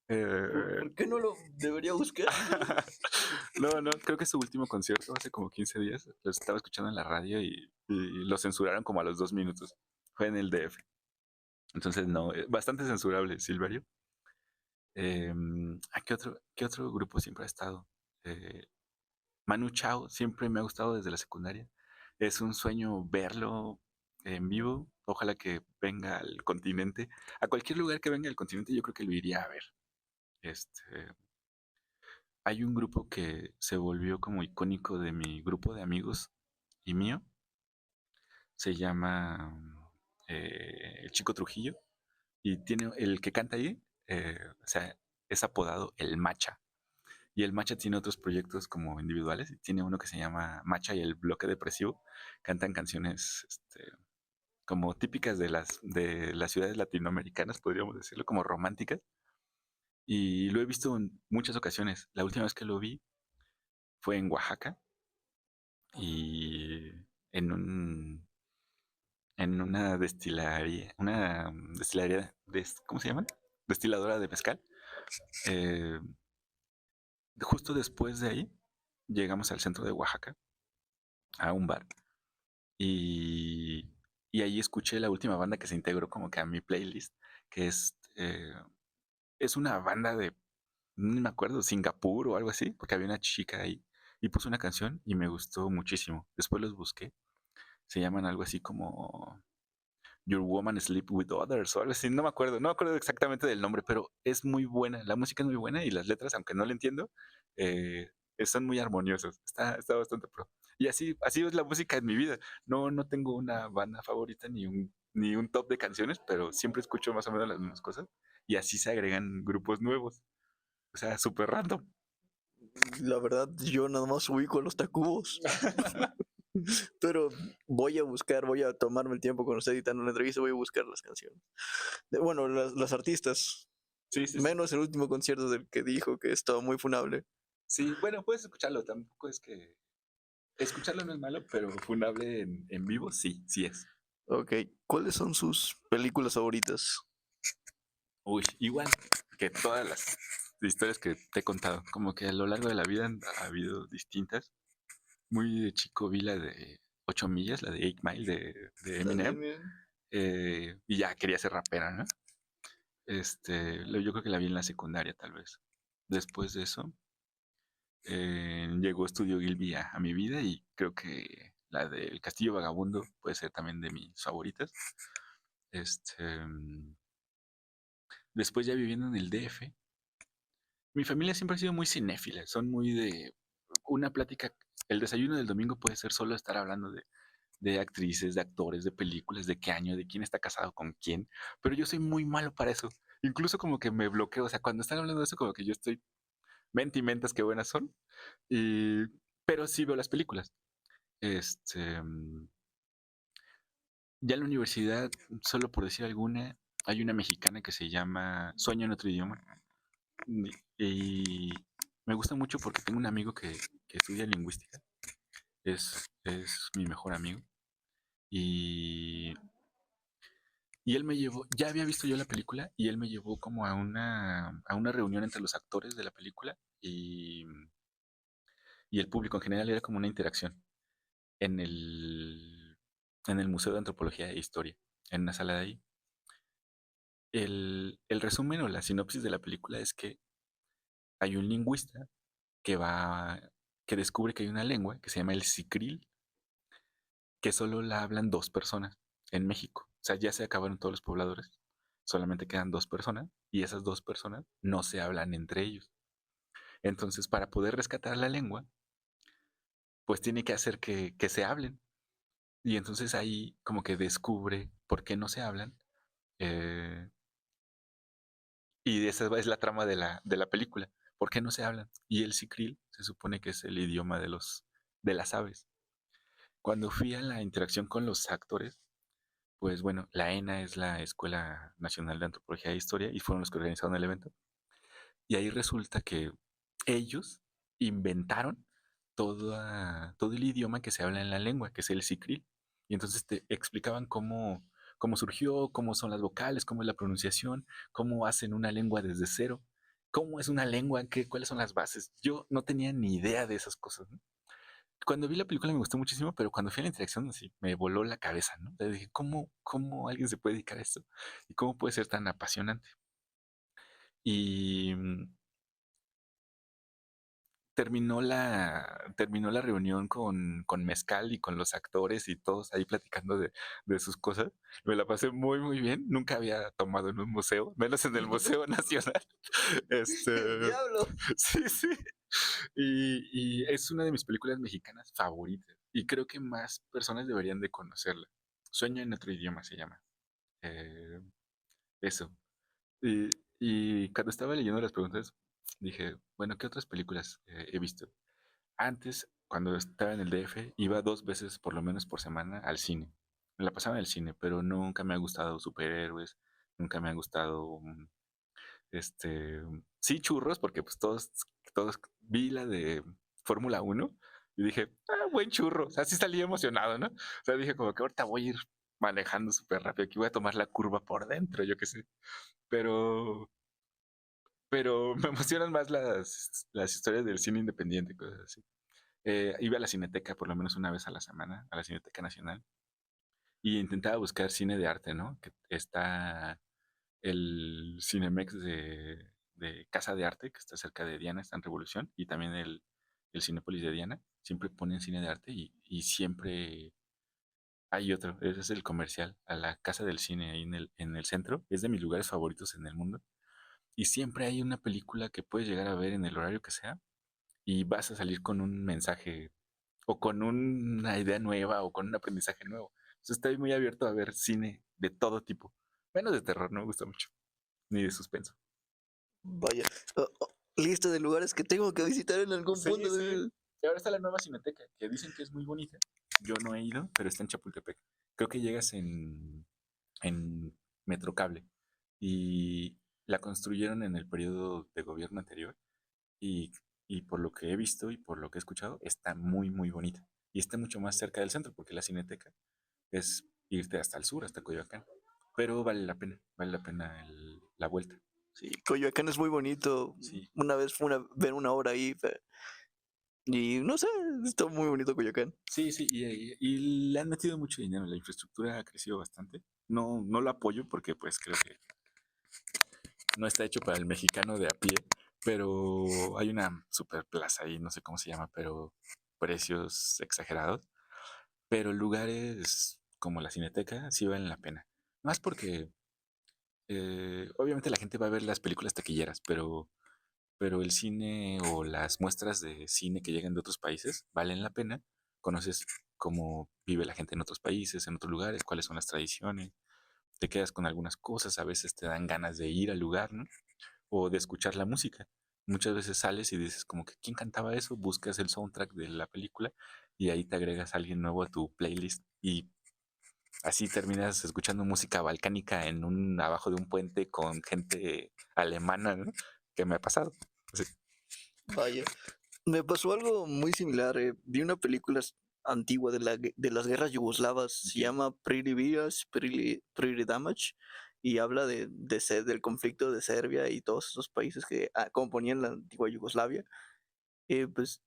Eh, ¿Por qué no lo debería buscar? no, creo que su último concierto hace como 15 días lo estaba escuchando en la radio y lo censuraron como a los 2 minutos. Fue en el DF. Entonces, no, bastante censurable, Silverio. ¿Qué otro grupo siempre ha estado? Eh, Manu Chao siempre me ha gustado desde la secundaria. Es un sueño verlo en vivo. Ojalá que venga al continente. A cualquier lugar que venga al continente, yo creo que lo iría a ver. Este, Hay un grupo que se volvió como icónico de mi grupo de amigos y mío. Se llama El Chico Trujillo. Y tiene el que canta ahí, o sea, es apodado el Macha. Y el Macha tiene otros proyectos como individuales. Y tiene uno que se llama Macha y el Bloque Depresivo. Cantan canciones como típicas de las ciudades latinoamericanas, podríamos decirlo, como románticas. Y lo he visto en muchas ocasiones. La última vez que lo vi fue en Oaxaca y en un en una destilaría ¿cómo se llama? Destiladora de mezcal. Eh, Justo después de ahí llegamos al centro de Oaxaca a un bar y, y ahí escuché la última banda que se integró como que a mi playlist, que es una banda no me acuerdo, Singapur o algo así, porque había una chica ahí y puso una canción y me gustó muchísimo. Después los busqué, se llaman algo así como Your Woman Sleep with Others o algo así, no me acuerdo exactamente del nombre, pero es muy buena, la música es muy buena y las letras, aunque no le entiendo, eh, están muy armoniosas, está bastante pro. Y así es la música en mi vida. No tengo una banda favorita ni un top de canciones, pero siempre escucho más o menos las mismas cosas y así se agregan grupos nuevos. O sea, súper random. La verdad, yo nada más ubico a los Tacubos. Pero voy a tomarme el tiempo cuando esté editando la entrevista, voy a buscar las canciones. Bueno, las artistas. Sí, sí, sí. Menos el último concierto del que dijo que estaba muy funable. Sí, bueno, puedes escucharlo, tampoco es que... Escucharlo no es malo, pero funable en vivo sí es. Ok, ¿cuáles son sus películas favoritas? Uy, igual que todas las historias que te he contado, como que a lo largo de la vida han habido distintas. Muy de chico vi la de 8 millas, la de 8 Mile de La de Eminem, Eminem. y ya quería ser rapera, ¿no? Yo creo que la vi en la secundaria tal vez. Después de eso, llegó Estudio Gilby a mi vida y creo que la del Castillo Vagabundo puede ser también de mis favoritas. Este, mm, Después ya viviendo en el DF, mi familia siempre ha sido muy cinéfila, son muy de una plática, el desayuno del domingo puede ser solo estar hablando de actrices, de actores, de películas, de qué año, de quién está casado con quién, pero yo soy muy malo para eso, incluso como que me bloqueo, o sea, cuando están hablando de eso como que yo estoy mente y mentas qué buenas son, y, pero sí veo las películas. Este, mm, ya en la universidad, solo por decir alguna, hay una mexicana que se llama Sueño en otro idioma. Y me gusta mucho porque tengo un amigo que estudia lingüística. Es mi mejor amigo. Y, y él me llevó, ya había visto yo la película y él me llevó como a una reunión entre los actores de la película y el público en general. Era como una interacción en el Museo de Antropología e Historia, en una sala de ahí. El resumen o la sinopsis de la película es que hay un lingüista que va, que descubre que hay una lengua que se llama el sicril, que solo la hablan dos personas en México. O sea, ya se acabaron todos los pobladores, solamente quedan dos personas y esas dos personas no se hablan entre ellos. Entonces, para poder rescatar la lengua, pues tiene que hacer que se hablen. Y entonces ahí como que descubre por qué no se hablan. eh, y esa es la trama de la película. ¿Por qué no se hablan? Y el sicril se supone que es el idioma de las aves. Cuando fui a la interacción con los actores, pues bueno, la ENA es la Escuela Nacional de Antropología e Historia y fueron los que organizaron el evento. Y ahí resulta que ellos inventaron todo el idioma que se habla en la lengua, que es el sicril. Y entonces te explicaban cómo surgió, cómo son las vocales, cómo es la pronunciación, cómo hacen una lengua desde cero, cómo es una lengua, cuáles son las bases. Yo no tenía ni idea de esas cosas, ¿no? Cuando vi la película me gustó muchísimo, pero cuando fui a la interacción así me voló la cabeza, ¿no? Le dije, ¿cómo alguien se puede dedicar a esto? ¿Y cómo puede ser tan apasionante? Y terminó la reunión con Mezcal y con los actores y todos ahí platicando de sus cosas. Me la pasé muy, muy bien. Nunca había tomado en un museo, menos en el Museo Nacional. ¡El Este, diablo! sí, sí. Y es una de mis películas mexicanas favoritas. Y creo que más personas deberían de conocerla. Sueño en otro idioma se llama. Eh, Eso. Y, y cuando estaba leyendo las preguntas, dije, bueno, ¿qué otras películas he visto? Antes, cuando estaba en el DF, iba 2 veces por lo menos por semana al cine. Me la pasaba en el cine, pero nunca me ha gustado superhéroes, nunca me ha gustado, sí, churros, porque pues todos vi la de Fórmula 1 y dije, buen churro, o sea, sí salí emocionado, ¿no? O sea, dije como que ahorita voy a ir manejando súper rápido, que voy a tomar la curva por dentro, yo qué sé. Pero, pero me emocionan más las historias del cine independiente, cosas así. Iba a la Cineteca por lo menos una vez a la semana, a la Cineteca Nacional, y intentaba buscar cine de arte, ¿no? Que está el Cinemex de Casa de Arte, que está cerca de Diana, está en Revolución, y también el Cinépolis de Diana, siempre ponen cine de arte y siempre hay otro, ese es el comercial, a la Casa del Cine ahí en el centro, es de mis lugares favoritos en el mundo, y siempre hay una película que puedes llegar a ver en el horario que sea, y vas a salir con un mensaje o con una idea nueva o con un aprendizaje nuevo. Entonces estoy muy abierto a ver cine de todo tipo, menos de terror, no me gusta mucho, ni de suspenso. Vaya. Lista de lugares que tengo que visitar en algún Sí, punto de mi sí. vida. Y ahora está la nueva Cineteca, que dicen que es muy bonita. Yo no he ido, pero está en Chapultepec. Creo que llegas en Metrocable. Y la construyeron en el periodo de gobierno anterior. Y, y por lo que he visto y por lo que he escuchado, está muy, muy bonita. Y está mucho más cerca del centro, porque la Cineteca es irte hasta el sur, hasta Coyoacán. Pero vale la pena la vuelta. Sí, Coyoacán es muy bonito. Sí, Una vez fue a ver una hora ahí y no sé, está muy bonito Coyoacán. sí, sí, y le han metido mucho dinero, la infraestructura ha crecido bastante. No, no lo apoyo porque pues creo que no está hecho para el mexicano de a pie, pero hay una super plaza ahí, no sé cómo se llama, pero precios exagerados. Pero lugares como la Cineteca sí valen la pena. Más porque obviamente la gente va a ver las películas taquilleras, pero el cine o las muestras de cine que llegan de otros países valen la pena. Conoces cómo vive la gente en otros países, en otros lugares, cuáles son las tradiciones, te quedas con algunas cosas, a veces te dan ganas de ir al lugar, ¿no? O de escuchar la música. Muchas veces sales y dices como que ¿quién cantaba eso? Buscas el soundtrack de la película y ahí te agregas a alguien nuevo a tu playlist y así terminas escuchando música balcánica abajo de un puente con gente alemana, ¿no? Que me ha pasado. Sí. Vaya. Me pasó algo muy similar. Vi una película antigua de las guerras yugoslavas. Se Okay. llama Pretty Bears, Pretty Damage. Y habla del conflicto de Serbia y todos esos países que componían la antigua Yugoslavia. Pues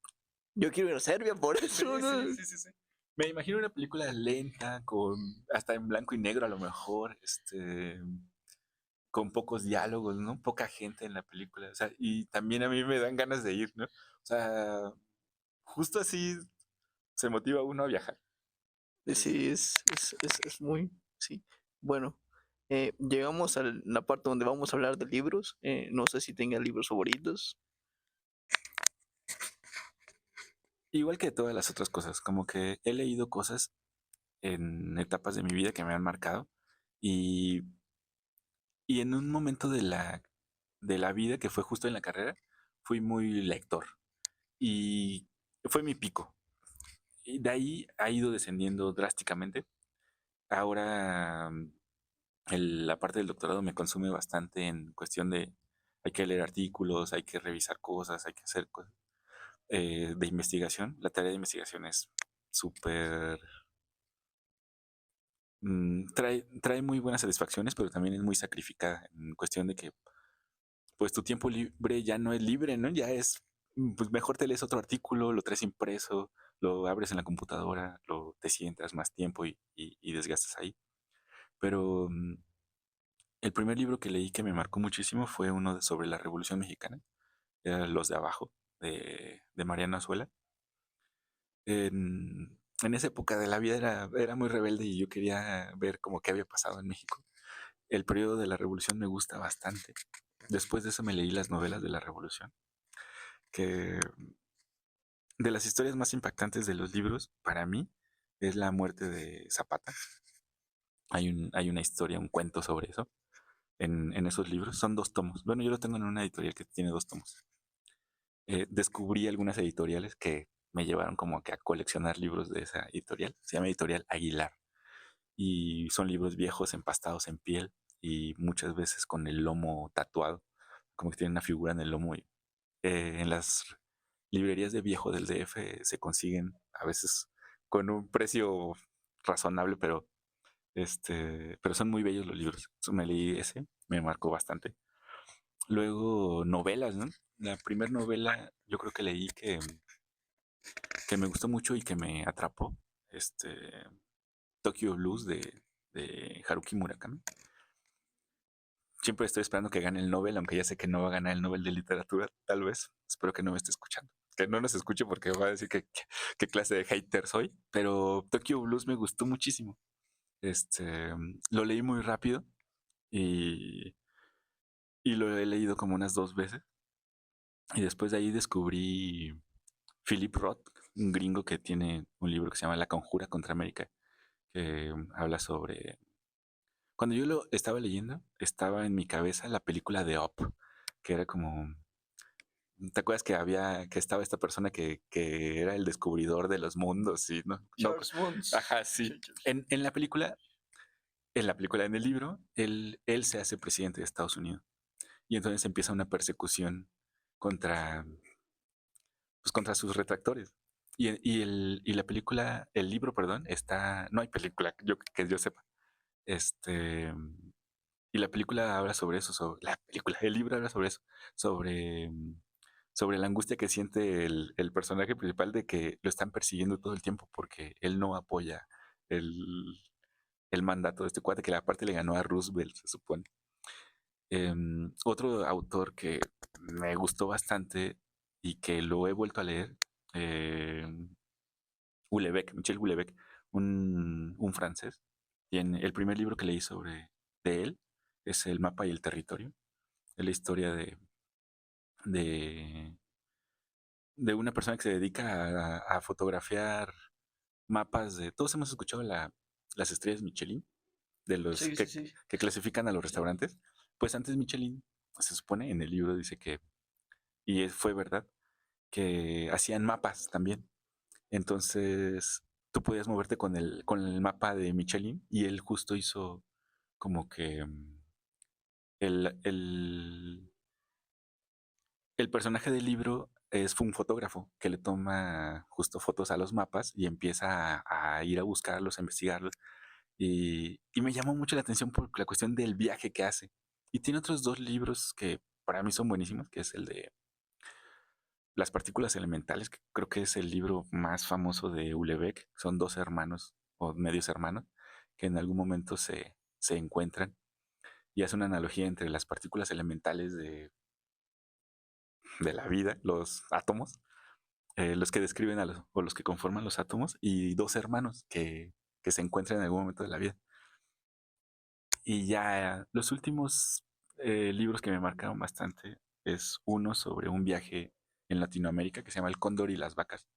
yo quiero ir a Serbia por Sí, eso, sí, ¿no? sí, sí, sí. Me imagino una película lenta, con hasta en blanco y negro a lo mejor, con pocos diálogos, ¿no? Poca gente en la película. O sea, y también a mí me dan ganas de ir, ¿no? O sea, justo así se motiva uno a viajar. Sí, es muy, sí. Bueno, llegamos a la parte donde vamos a hablar de libros. No sé si tenga libros favoritos. Igual que todas las otras cosas, como que he leído cosas en etapas de mi vida que me han marcado y, y en un momento de la vida que fue justo en la carrera, fui muy lector y fue mi pico. Y de ahí ha ido descendiendo drásticamente. Ahora la parte del doctorado me consume bastante en cuestión de hay que leer artículos, hay que revisar cosas, hay que hacer cosas de investigación. La tarea de investigación es súper trae muy buenas satisfacciones, pero también es muy sacrificada en cuestión de que pues tu tiempo libre ya no es libre, ¿no? Ya es, pues mejor te lees otro artículo, lo traes impreso, lo abres en la computadora, te sientas más tiempo y desgastas ahí. Pero el primer libro que leí que me marcó muchísimo fue uno sobre la Revolución Mexicana, era Los de Abajo, de Mariano Azuela. En esa época de la vida era muy rebelde y yo quería ver como qué había pasado en México. El periodo de la Revolución me gusta bastante. Después de eso me leí las novelas de la Revolución, que de las historias más impactantes de los libros, para mí, es la muerte de Zapata. Hay una historia, un cuento sobre eso en esos libros. Son dos tomos. Bueno, yo lo tengo en una editorial que tiene dos tomos. Descubrí algunas editoriales que me llevaron como que a coleccionar libros de esa editorial. Se llama Editorial Aguilar. Y son libros viejos empastados en piel y muchas veces con el lomo tatuado, como que tienen una figura en el lomo. Y, en las librerías de viejo del DF se consiguen a veces con un precio razonable, pero son muy bellos los libros. Entonces me leí ese, me marcó bastante. Luego novelas, ¿no? La primera novela yo creo que leí que me gustó mucho y que me atrapó, este, Tokyo Blues de Haruki Murakami. siempre estoy esperando que gane el Nobel, aunque ya sé que no va a ganar el Nobel de literatura, tal vez. Espero que no me esté escuchando. Que no nos escuche porque va a decir qué clase de hater soy. Pero Tokyo Blues me gustó muchísimo. Lo leí muy rápido y, y lo he leído como unas 2 veces. Y después de ahí descubrí Philip Roth, un gringo que tiene un libro que se llama La Conjura contra América, que habla sobre... Cuando yo lo estaba leyendo, estaba en mi cabeza la película de Up, que era como... ¿Te acuerdas que estaba esta persona que era el descubridor de los mundos? Y no, Charles Mons. ajá, sí. En la película, en el libro, él se hace presidente de Estados Unidos. Y entonces empieza una persecución contra, pues, contra sus retractores. Y la película, el libro, perdón, no hay película, que yo sepa. Este, y la película habla sobre eso, el libro habla sobre eso, sobre, sobre la angustia que siente el personaje principal de que lo están persiguiendo todo el tiempo porque él no apoya el, el mandato de este cuate que aparte le ganó a Roosevelt, se supone. Otro autor que me gustó bastante y que lo he vuelto a leer, Michel Houellebecq, un francés. Y en el primer libro que leí de él es El mapa y el territorio. Es la historia de, de una persona que se dedica a fotografiar mapas de... Todos hemos escuchado las estrellas Michelin, de los Sí, sí, sí. que clasifican a los restaurantes. Pues antes Michelin, se supone, en el libro dice que, y fue verdad, que hacían mapas también. Entonces, tú podías moverte con el mapa de Michelin y él justo hizo como que el, el, el personaje del libro fue un fotógrafo que le toma justo fotos a los mapas y empieza a ir a buscarlos, a investigarlos. Y me llamó mucho la atención por la cuestión del viaje que hace. Y tiene otros 2 libros que para mí son buenísimos, que es el de Las partículas elementales, que creo que es el libro más famoso de Houellebecq. Son 2 hermanos o medios hermanos que en algún momento se encuentran y hace una analogía entre las partículas elementales de la vida, los átomos, los que describen o los que conforman los átomos, y 2 hermanos que se encuentran en algún momento de la vida. Y ya los últimos libros que me marcaron bastante es uno sobre un viaje en Latinoamérica que se llama El Cóndor y las Vacas.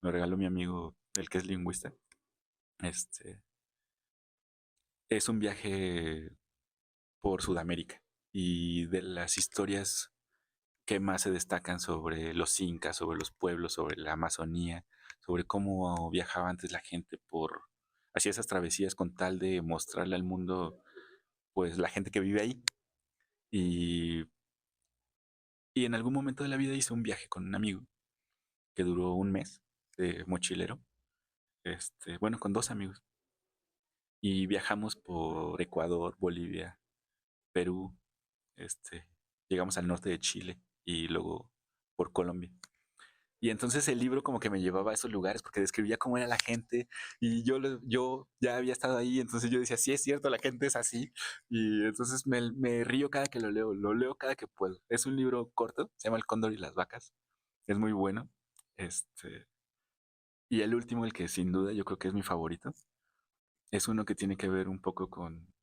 Me regaló mi amigo, el que es lingüista. Este, es un viaje por Sudamérica y de las historias que más se destacan sobre los incas, sobre los pueblos, sobre la Amazonía, sobre cómo viajaba antes la gente hacia esas travesías con tal de mostrarle al mundo pues la gente que vive ahí. Y, y en algún momento de la vida hice un viaje con un amigo que duró un mes de mochilero, bueno, con 2 amigos. Y viajamos por Ecuador, Bolivia, Perú, llegamos al norte de Chile y luego por Colombia. Y entonces el libro como que me llevaba a esos lugares porque describía cómo era la gente y yo ya había estado ahí, entonces yo decía, sí es cierto, la gente es así. Y entonces me río cada que lo leo cada que puedo. Es un libro corto, se llama El Cóndor y las Vacas, es muy bueno. Y el último, el que sin duda yo creo que es mi favorito, es uno que tiene que ver un poco con...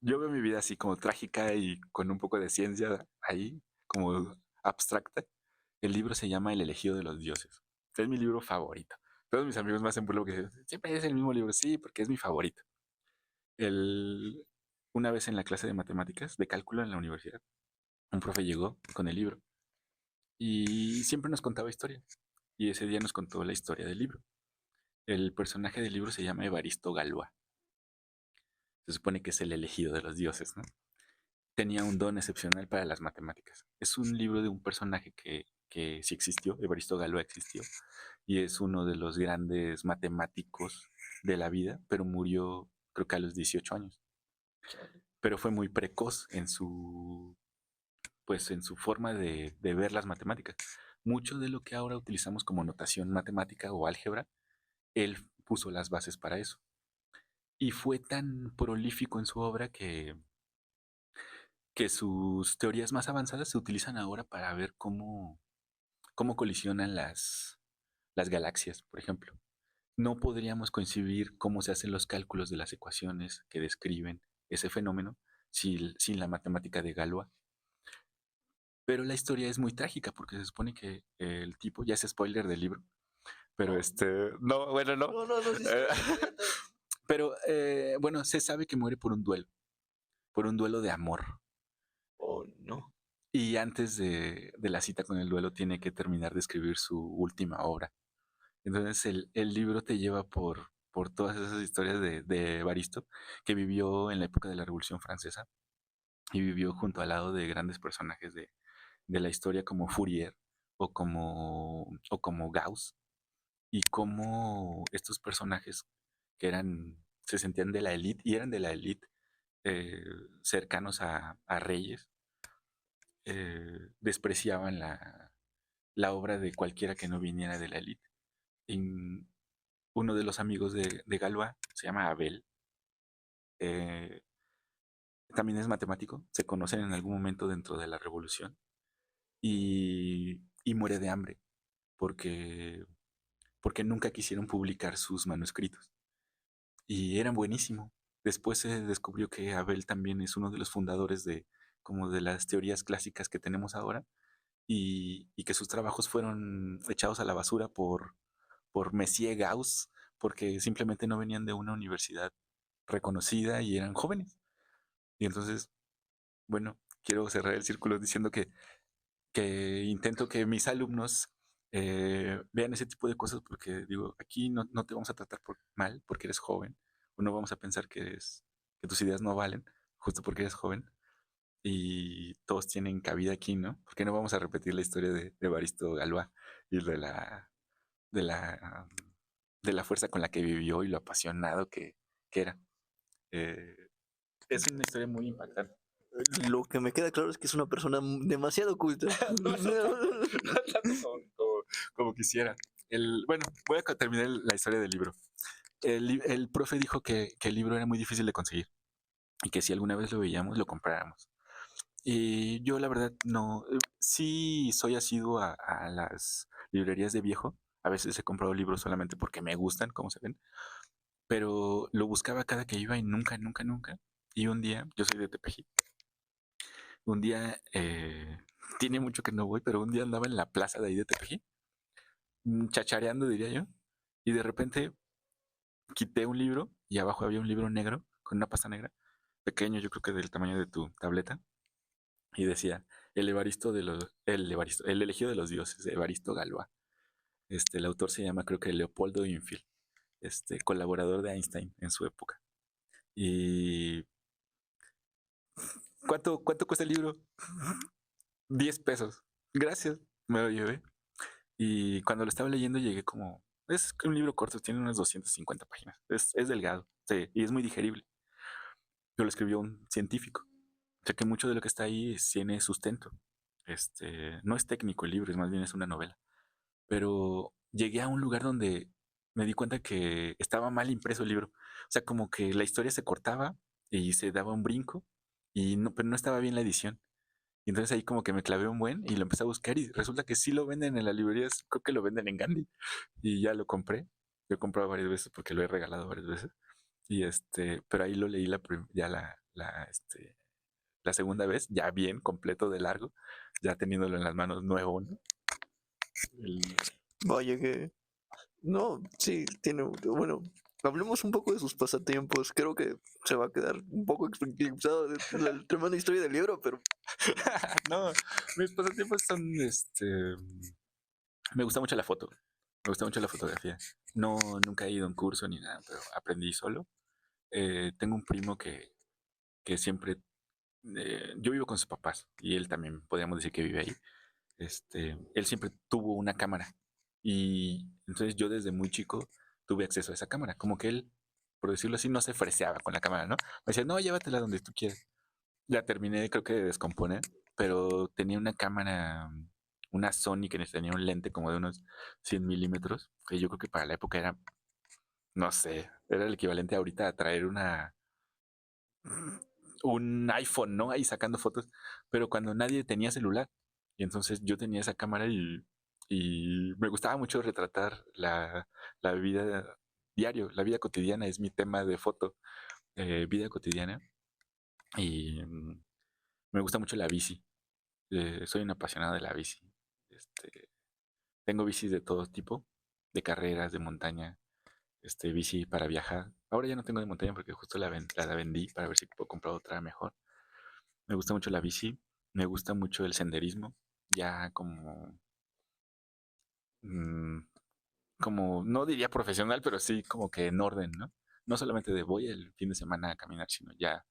Yo veo mi vida así como trágica y con un poco de ciencia ahí, como abstracta. El libro se llama El elegido de los dioses. Es mi libro favorito. Todos mis amigos me hacen burla porque siempre es el mismo libro. Sí, porque es mi favorito. El... Una vez en la clase de matemáticas, de cálculo en la universidad, un profe llegó con el libro y siempre nos contaba historias. Y ese día nos contó la historia del libro. El personaje del libro se llama Evaristo Galois. Se supone que es el elegido de los dioses, ¿no? Tenía un don excepcional para las matemáticas. Es un libro de un personaje que sí existió, Evaristo Galois existió, y es uno de los grandes matemáticos de la vida, pero murió creo que a los 18 años. Pero fue muy precoz pues, en su forma de ver las matemáticas. Mucho de lo que ahora utilizamos como notación matemática o álgebra, él puso las bases para eso. Y fue tan prolífico en su obra que sus teorías más avanzadas se utilizan ahora para ver cómo colisionan las galaxias, por ejemplo. No podríamos concebir cómo se hacen los cálculos de las ecuaciones que describen ese fenómeno sin la matemática de Galois. Pero la historia es muy trágica porque se supone que el tipo, ya es spoiler del libro, pero no, bueno, no. No, no, no, sí, sí, Eh, adelante. pero bueno, se sabe que muere por un duelo de amor. Oh, no. Y antes de la cita con el duelo tiene que terminar de escribir su última obra. Entonces el libro te lleva por todas esas historias de Evaristo, que vivió en la época de la Revolución Francesa y vivió junto al lado de grandes personajes de la historia como Fourier o como Gauss, y cómo estos personajes que se sentían de la élite y eran de la élite, eh, cercanos a reyes, despreciaban la obra de cualquiera que no viniera de la élite. Y uno de los amigos de Galois se llama Abel, eh, también es matemático, se conocen en algún momento dentro de la revolución y muere de hambre porque, porque nunca quisieron publicar sus manuscritos y eran buenísimos. Después se descubrió que Abel también es uno de los fundadores como de las teorías clásicas que tenemos ahora y que sus trabajos fueron echados a la basura por Messier Gauss porque simplemente no venían de una universidad reconocida y eran jóvenes. Y entonces, bueno, quiero cerrar el círculo diciendo que intento que mis alumnos vean ese tipo de cosas porque digo, aquí no te vamos a tratar mal porque eres joven, o no vamos a pensar que tus ideas no valen justo porque eres joven y todos tienen cabida aquí, ¿no? Porque no vamos a repetir la historia de Evaristo Galois y de la, de la fuerza con la que vivió y lo apasionado que era. Eh, es una historia muy impactante. Lo que me queda claro es que es una persona demasiado culta. No tanto como quisiera. Bueno, voy a terminar la historia del libro. El profe dijo que el libro era muy difícil de conseguir y que si alguna vez lo veíamos, lo compráramos. Y yo la verdad no, sí soy asiduo a las librerías de viejo. A veces he comprado libros solamente porque me gustan, como se ven, pero lo buscaba cada que iba y nunca, nunca, nunca. Y un día, yo soy de Tepeji, un día, tiene mucho que no voy, pero un día andaba en la plaza de ahí de Tepeji, chachareando diría yo, y de repente quité un libro y abajo había un libro negro con una pasta negra, pequeño, yo creo que del tamaño de tu tableta, y decía, el elegido de los dioses, Evaristo Galois. El autor se llama, creo que Leopoldo Infield, colaborador de Einstein en su época. ¿Y cuánto cuesta el libro? 10 pesos. Gracias, me lo llevé. Y cuando lo estaba leyendo llegué como... Es un libro corto, tiene unas 250 páginas. Es delgado, sí, y es muy digerible. Pero lo escribió un científico. O sea que mucho de lo que está ahí tiene sustento. No es técnico el libro, es más bien es una novela. Pero llegué a un lugar donde me di cuenta que estaba mal impreso el libro. O sea, como que la historia se cortaba y se daba un brinco, pero no estaba bien la edición. Y entonces ahí como que me clavé un buen y lo empecé a buscar y resulta que sí lo venden en las librerías, creo que lo venden en Gandhi. Y ya lo compré. Lo he comprado varias veces porque lo he regalado varias veces. Pero ahí lo leí ya la segunda vez, ya bien, completo de largo, ya teniéndolo en las manos nuevo, ¿no? El- Vaya que... No, sí, tiene... Bueno, hablemos un poco de sus pasatiempos. Creo que se va a quedar un poco eclipsado de la tremenda historia del libro, pero... No, mis pasatiempos son, me gusta mucho la foto, me gusta mucho la fotografía. No, nunca he ido a un curso ni nada, pero aprendí solo. Tengo un primo que siempre, yo vivo con sus papás y él también, podríamos decir que vive ahí. Él siempre tuvo una cámara y entonces yo desde muy chico tuve acceso a esa cámara. Como que él, por decirlo así, no se freseaba con la cámara, ¿no? Me decía, no, llévatela donde tú quieras. La terminé, creo que de descomponer, pero tenía una cámara, una Sony que tenía un lente como de unos 100 milímetros, que yo creo que para la época era, no sé, era el equivalente ahorita a traer un iPhone, ¿no? Ahí sacando fotos, pero cuando nadie tenía celular. Y entonces yo tenía esa cámara y me gustaba mucho retratar la vida diario, la vida cotidiana, es mi tema de foto, vida cotidiana. Y me gusta mucho la bici. Soy un apasionado de la bici. Este, tengo bicis de todo tipo, de carreras, de montaña, bici para viajar. Ahora ya no tengo de montaña porque justo la vendí para ver si puedo comprar otra mejor. Me gusta mucho la bici, me gusta mucho el senderismo, ya mm, como, no diría profesional, pero sí como que en orden, ¿no? No solamente de voy el fin de semana a caminar, sino ya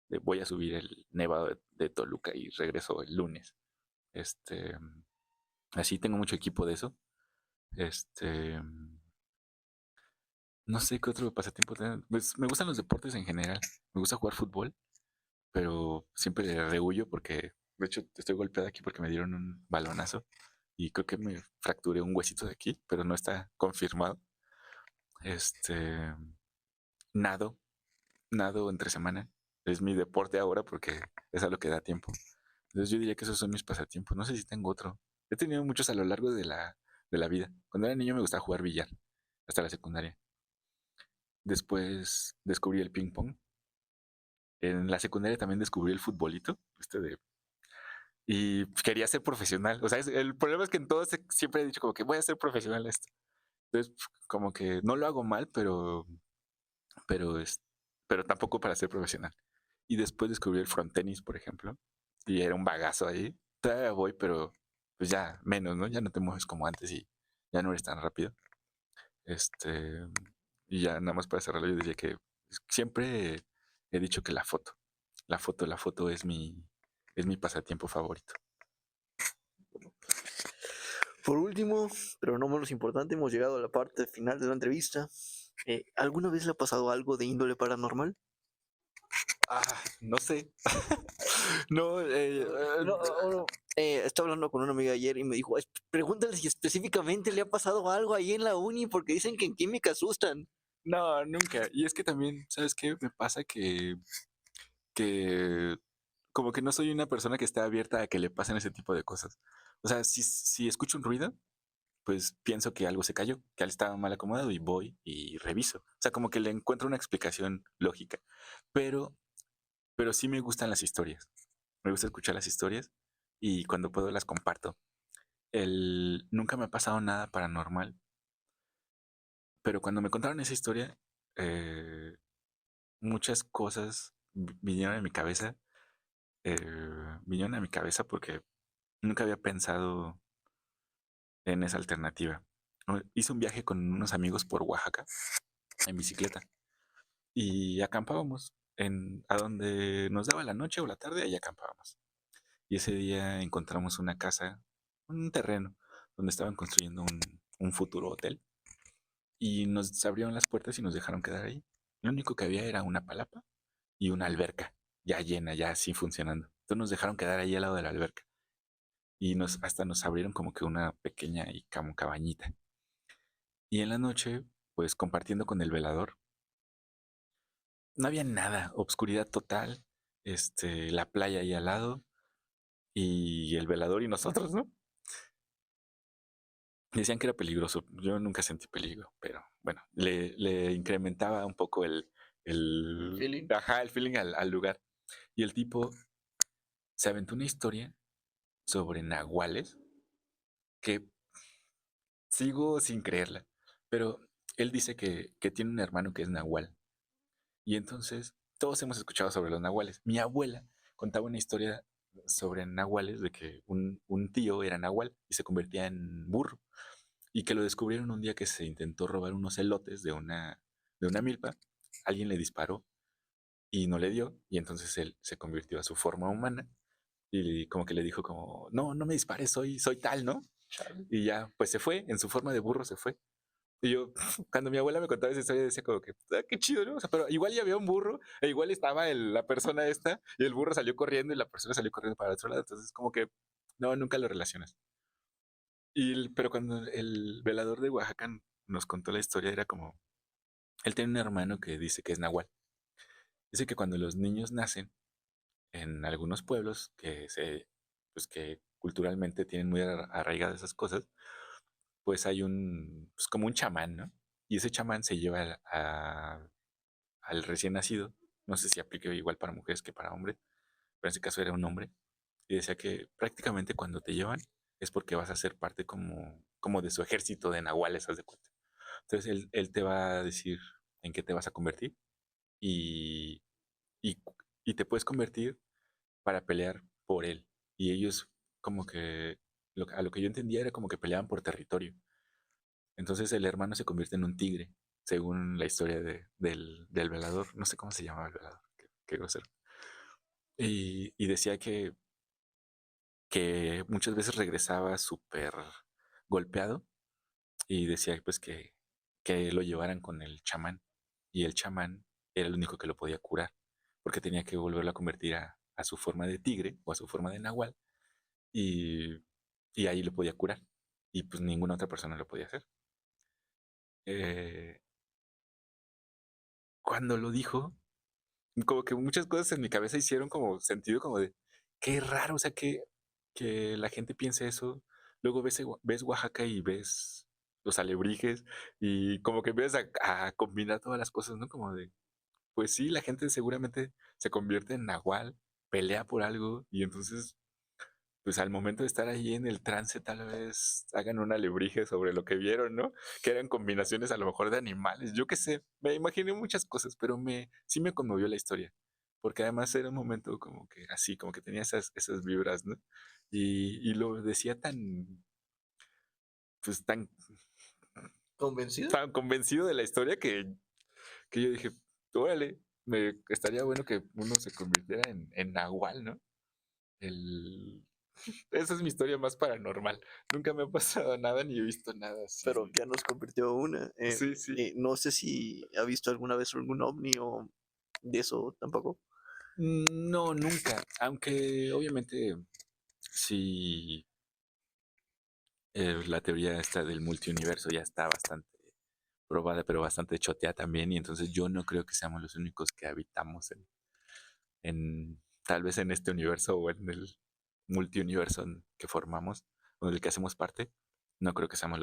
de voy a subir el Nevado de Toluca y regreso el lunes. Este, así tengo mucho equipo de eso. Este, no sé qué otro pasatiempo tener. Pues me gustan los deportes en general. Me gusta jugar fútbol, pero siempre le rehuyo porque, de hecho, estoy golpeado aquí porque me dieron un balonazo y creo que me fracturé un huesito de aquí, pero no está confirmado. Este, nado, nado entre semana. Es mi deporte ahora porque es a lo que da tiempo. Entonces yo diría que esos son mis pasatiempos. No sé si tengo otro. He tenido muchos a lo largo de la vida. Cuando era niño me gustaba jugar billar, hasta la secundaria. Después descubrí el ping pong. En la secundaria también descubrí el futbolito, y quería ser profesional. O sea, el problema es que en todo siempre he dicho como que voy a ser profesional en esto. Entonces, como que no lo hago mal, pero, pero tampoco para ser profesional. Y después descubrí el frontenis, por ejemplo, y era un bagazo ahí. Todavía voy, pero pues ya menos, ¿no? Ya no te mueves como antes y ya no eres tan rápido. Este, y ya nada más para cerrarlo, yo diría que siempre he dicho que la foto es mi pasatiempo favorito. Por último, pero no menos importante, hemos llegado a la parte final de la entrevista. ¿Alguna vez le ha pasado algo de índole paranormal? No sé. No, No, estaba hablando con una amiga ayer y me dijo, pregúntale si específicamente le ha pasado algo ahí en la uni, porque dicen que en química asustan. no, nunca. Y es que también, ¿sabes qué? Me pasa que como que no soy una persona que esté abierta a que le pasen ese tipo de cosas. O sea, si escucho un ruido, pues pienso que algo se cayó, que algo estaba mal acomodado y voy y reviso. O sea, como que le encuentro una explicación lógica. Pero, pero sí me gustan las historias. Me gusta escuchar las historias y cuando puedo las comparto. Nunca me ha pasado nada paranormal, pero cuando me contaron esa historia, eh, muchas cosas vinieron a mi cabeza. Vinieron a mi cabeza porque nunca había pensado en esa alternativa. Hice un viaje con unos amigos por Oaxaca en bicicleta y acampábamos a donde nos daba la noche o la tarde, ahí acampábamos. Y ese día encontramos una casa, un terreno, donde estaban construyendo un futuro hotel. Y nos abrieron las puertas y nos dejaron quedar ahí. Lo único que había era una palapa y una alberca, ya llena, ya así funcionando. Entonces nos dejaron quedar ahí al lado de la alberca. Y hasta nos abrieron como que una pequeña y como cabañita. Y en la noche, pues compartiendo con el velador, no había nada, obscuridad total, la playa ahí al lado y el velador y nosotros, ¿no? Decían que era peligroso. Yo nunca sentí peligro, pero bueno, le incrementaba un poco Feeling. ajá, el feeling al lugar. Y el tipo se aventó una historia sobre nahuales que sigo sin creerla. Pero él dice que tiene un hermano que es nahual. Y entonces todos hemos escuchado sobre los nahuales. Mi abuela contaba una historia sobre nahuales de que un tío era nahual y se convertía en burro. Y que lo descubrieron un día que se intentó robar unos elotes de una milpa. Alguien le disparó y no le dio. Y entonces él se convirtió a su forma humana. Y como que le dijo como, no, no me dispares, soy tal, ¿no? Y ya, pues se fue, en su forma de burro se fue. Y yo, cuando mi abuela me contaba esa historia, decía como que, qué chido, ¿no? O sea, pero igual ya había un burro, e igual estaba la persona esta, y el burro salió corriendo y la persona salió corriendo para el otro lado. Entonces, como que, no, nunca lo relacionas. Pero cuando el velador de Oaxaca nos contó la historia, era como, él tiene un hermano que dice que es nahual. Dice que cuando los niños nacen, en algunos pueblos pues que culturalmente tienen muy arraigadas esas cosas, pues hay pues como un chamán, ¿no? Y ese chamán se lleva al recién nacido, no sé si aplica igual para mujeres que para hombres, pero en ese caso era un hombre, y decía que prácticamente cuando te llevan es porque vas a ser parte como de su ejército de nahuales, haz de cuenta. Entonces él te va a decir en qué te vas a convertir y, y, y te puedes convertir para pelear por él. Y ellos como que, a lo que yo entendía era como que peleaban por territorio. Entonces el hermano se convierte en un tigre, según la historia del velador. No sé cómo se llamaba el velador, qué grosero. Y decía que muchas veces regresaba súper golpeado y decía pues que lo llevaran con el chamán. Y el chamán era el único que lo podía curar, porque tenía que volverlo a convertir a su forma de tigre o a su forma de nahual y, y ahí lo podía curar. Y pues ninguna otra persona lo podía hacer. Eh, Cuando lo dijo, como que muchas cosas en mi cabeza hicieron como sentido, como de, qué raro, o sea, que la gente piense eso. Luego ves Oaxaca y ves los alebrijes y como que empiezas a combinar todas las cosas, ¿no? Como de, pues sí, la gente seguramente se convierte en nahual, pelea por algo y entonces pues al momento de estar ahí en el trance tal vez hagan un alebrije sobre lo que vieron, ¿no? Que eran combinaciones a lo mejor de animales, yo qué sé, me imaginé muchas cosas, pero sí me conmovió la historia, porque además era un momento como que así, como que tenía esas vibras, ¿no? Y lo decía pues ¿Convencido? tan convencido de la historia que yo dije, órale, estaría bueno que uno se convirtiera en nahual, ¿no? El, Esa es mi historia más paranormal. Nunca me ha pasado nada ni he visto nada así. Pero ya nos convirtió una. Sí, sí. No sé si ha visto alguna vez algún ovni o de eso tampoco. No, nunca. Aunque obviamente sí, la teoría esta del multiuniverso ya está bastante probada, pero bastante chotea también. Y entonces yo no creo que seamos los únicos que habitamos tal vez en este universo o en el multiuniverso que formamos o del que hacemos parte. No creo que seamos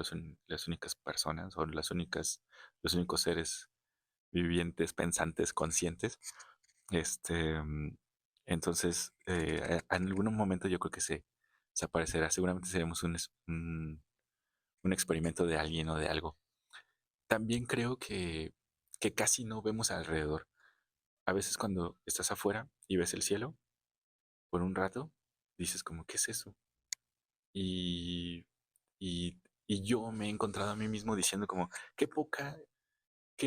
las únicas personas o los únicos seres vivientes, pensantes, conscientes. Este, mm, entonces, en algún momento yo creo que se aparecerá. Seguramente seremos un experimento de alguien o de algo. También creo que casi no vemos alrededor. A veces cuando estás afuera y ves el cielo por un rato, dices como, ¿qué es eso? Y, y yo me he encontrado a mí mismo diciendo como, qué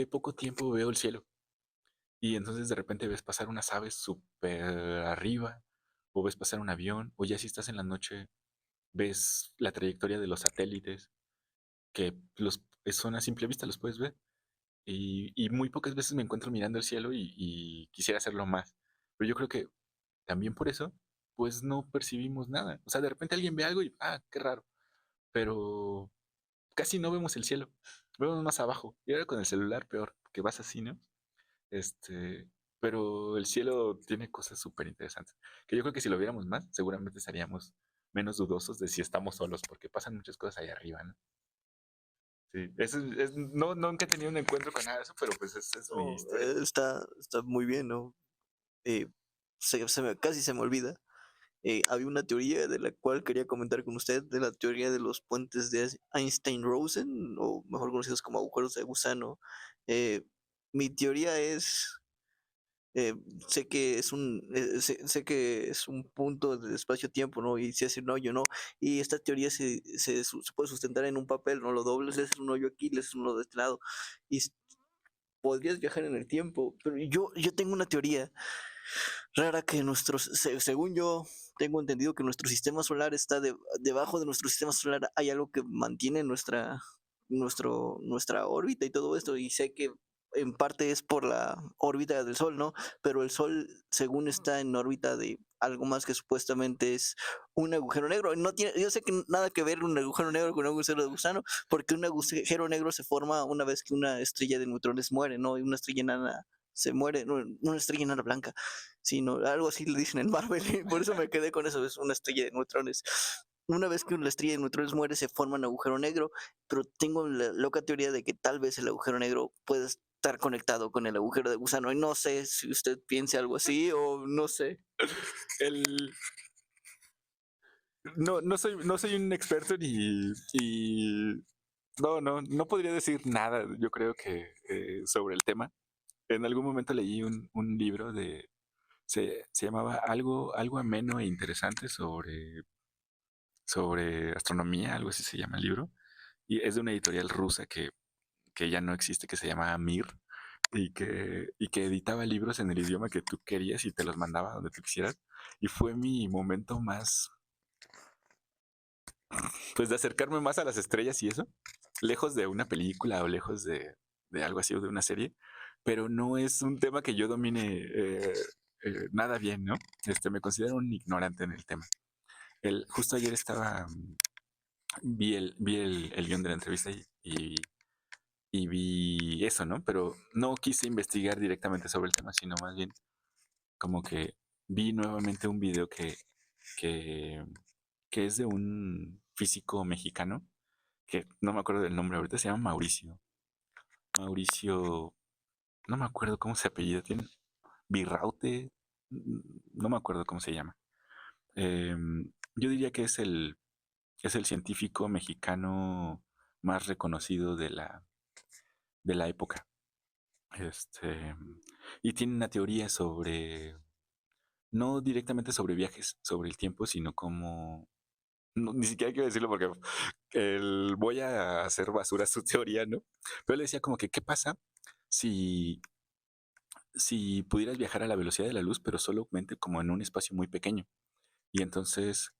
poco tiempo veo el cielo. Y entonces de repente ves pasar unas aves súper arriba, o ves pasar un avión, o ya si estás en la noche, ves la trayectoria de los satélites, que son a simple vista, los puedes ver. Y muy pocas veces me encuentro mirando el cielo y quisiera hacerlo más. Pero yo creo que también por eso, pues no percibimos nada. O sea, de repente alguien ve algo y, qué raro. Pero casi no vemos el cielo. Vemos más abajo. Y ahora con el celular peor, que vas así, ¿no? Este, pero el cielo tiene cosas súper interesantes. Que yo creo que si lo viéramos más, seguramente estaríamos menos dudosos de si estamos solos, porque pasan muchas cosas ahí arriba, ¿no? Sí, no, nunca he tenido un encuentro con nada de eso, pero pues esa es mi No, historia. está muy bien, ¿no? Eh, casi se me olvida. Había una teoría de la cual quería comentar con usted, de la teoría de los puentes de Einstein-Rosen, o mejor conocidos como agujeros de gusano. Eh, Mi teoría es, eh, sé que es un punto de espacio-tiempo, ¿no? Y si hace un hoyo, ¿no? Y esta teoría se puede sustentar en un papel, ¿no? Lo dobles, le haces un hoyo aquí, le haces uno de este lado, y podrías viajar en el tiempo. Pero yo tengo una teoría rara que según yo tengo entendido que nuestro sistema solar está debajo de nuestro sistema solar hay algo que mantiene nuestra órbita y todo esto, y sé que en parte es por la órbita del Sol, ¿no? Pero el Sol, según está en órbita de algo más que supuestamente es un agujero negro. No tiene, yo sé que nada que ver un agujero negro con un agujero de gusano, porque un agujero negro se forma una vez que una estrella de neutrones muere, ¿no? Y una estrella enana se muere, no, una estrella enana blanca, sino algo así le dicen en Marvel, por eso me quedé con eso, es una estrella de neutrones. Una vez que la estrella de neutrones muere, se forma un agujero negro, pero tengo la loca teoría de que tal vez el agujero negro puede estar conectado con el agujero de gusano, y no sé si usted piense algo así o no sé. El... No soy un experto no podría decir nada, yo creo que sobre el tema. En algún momento leí un libro se llamaba algo ameno e interesante sobre astronomía, algo así se llama el libro, y es de una editorial rusa que ya no existe, que se llama Mir, y que editaba libros en el idioma que tú querías y te los mandaba donde tú quisieras. Y fue mi momento más, pues de acercarme más a las estrellas y eso, lejos de una película o lejos de algo así o de una serie, pero no es un tema que yo domine nada bien, ¿no? Me considero un ignorante en el tema. Justo ayer vi el guión de la entrevista y vi eso, ¿no? Pero no quise investigar directamente sobre el tema, sino más bien como que vi nuevamente un video que, que es de un físico mexicano, que no me acuerdo del nombre ahorita, se llama Mauricio. Mauricio, no me acuerdo cómo se apellida, tiene Birraute, no me acuerdo cómo se llama. Yo diría que es el científico mexicano más reconocido de la época. Este, y tiene una teoría no directamente sobre viajes, sobre el tiempo, sino como, ni siquiera quiero decirlo porque voy a hacer basura su teoría, ¿no? Pero él decía como que, ¿qué pasa si, si pudieras viajar a la velocidad de la luz, pero solamente como en un espacio muy pequeño? Y entonces,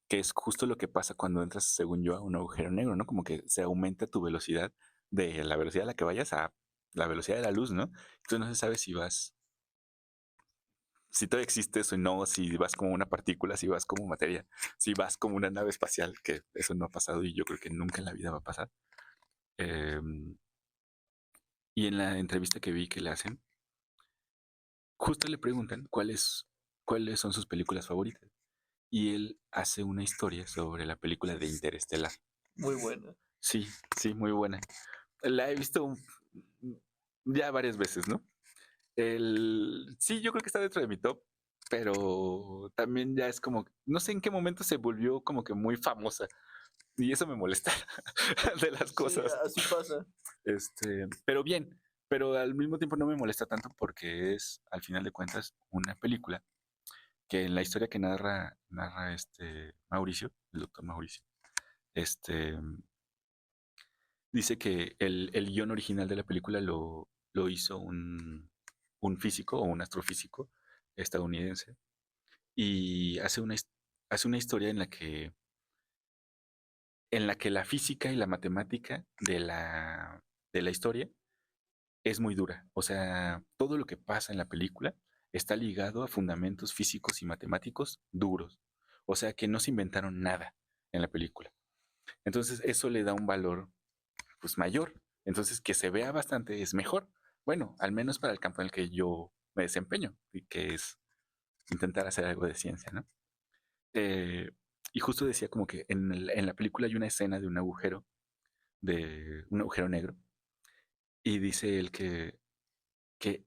que es justo lo que pasa cuando entras, según yo, a un agujero negro, ¿no? Como que se aumenta tu velocidad de la velocidad a la que vayas a la velocidad de la luz, ¿no? Entonces no se sabe si todavía existe eso y no, si vas como una partícula, si vas como materia, si vas como una nave espacial, que eso no ha pasado y yo creo que nunca en la vida va a pasar. Eh, y en la entrevista que vi que le hacen, justo le preguntan cuáles son sus películas favoritas. Y él hace una historia sobre la película de Interestelar. Muy buena. Sí, sí, muy buena. La he visto ya varias veces, ¿no? Sí, yo creo que está dentro de mi top, pero también ya es como, no sé en qué momento se volvió como que muy famosa y eso me molesta de las Sí, cosas. así pasa. Pero bien, pero al mismo tiempo no me molesta tanto porque es, al final de cuentas, una película que en la historia que narra Mauricio, el doctor Mauricio, este, dice que el guión original de la película lo hizo un físico o un astrofísico estadounidense y hace una historia en la que la física y la matemática de la historia es muy dura. O sea, todo lo que pasa en la película está ligado a fundamentos físicos y matemáticos duros. O sea, que no se inventaron nada en la película. Entonces, eso le da un valor pues mayor. Entonces, que se vea bastante es mejor. Bueno, al menos para el campo en el que yo me desempeño, y que es intentar hacer algo de ciencia, ¿no? Eh, y justo decía como que en la película hay una escena de un agujero negro, y dice él que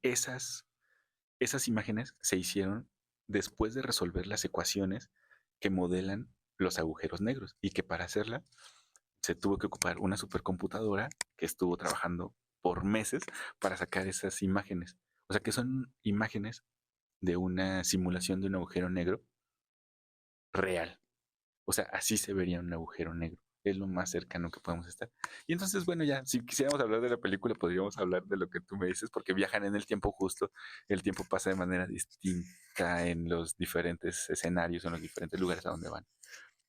esas imágenes se hicieron después de resolver las ecuaciones que modelan los agujeros negros, y que para hacerla se tuvo que ocupar una supercomputadora que estuvo trabajando por meses para sacar esas imágenes. O sea que son imágenes de una simulación de un agujero negro real. O sea, así se vería un agujero negro. Es lo más cercano que podemos estar. Y entonces, bueno, ya, si quisiéramos hablar de la película, podríamos hablar de lo que tú me dices, porque viajan en el tiempo justo, el tiempo pasa de manera distinta en los diferentes escenarios, en los diferentes lugares a donde van.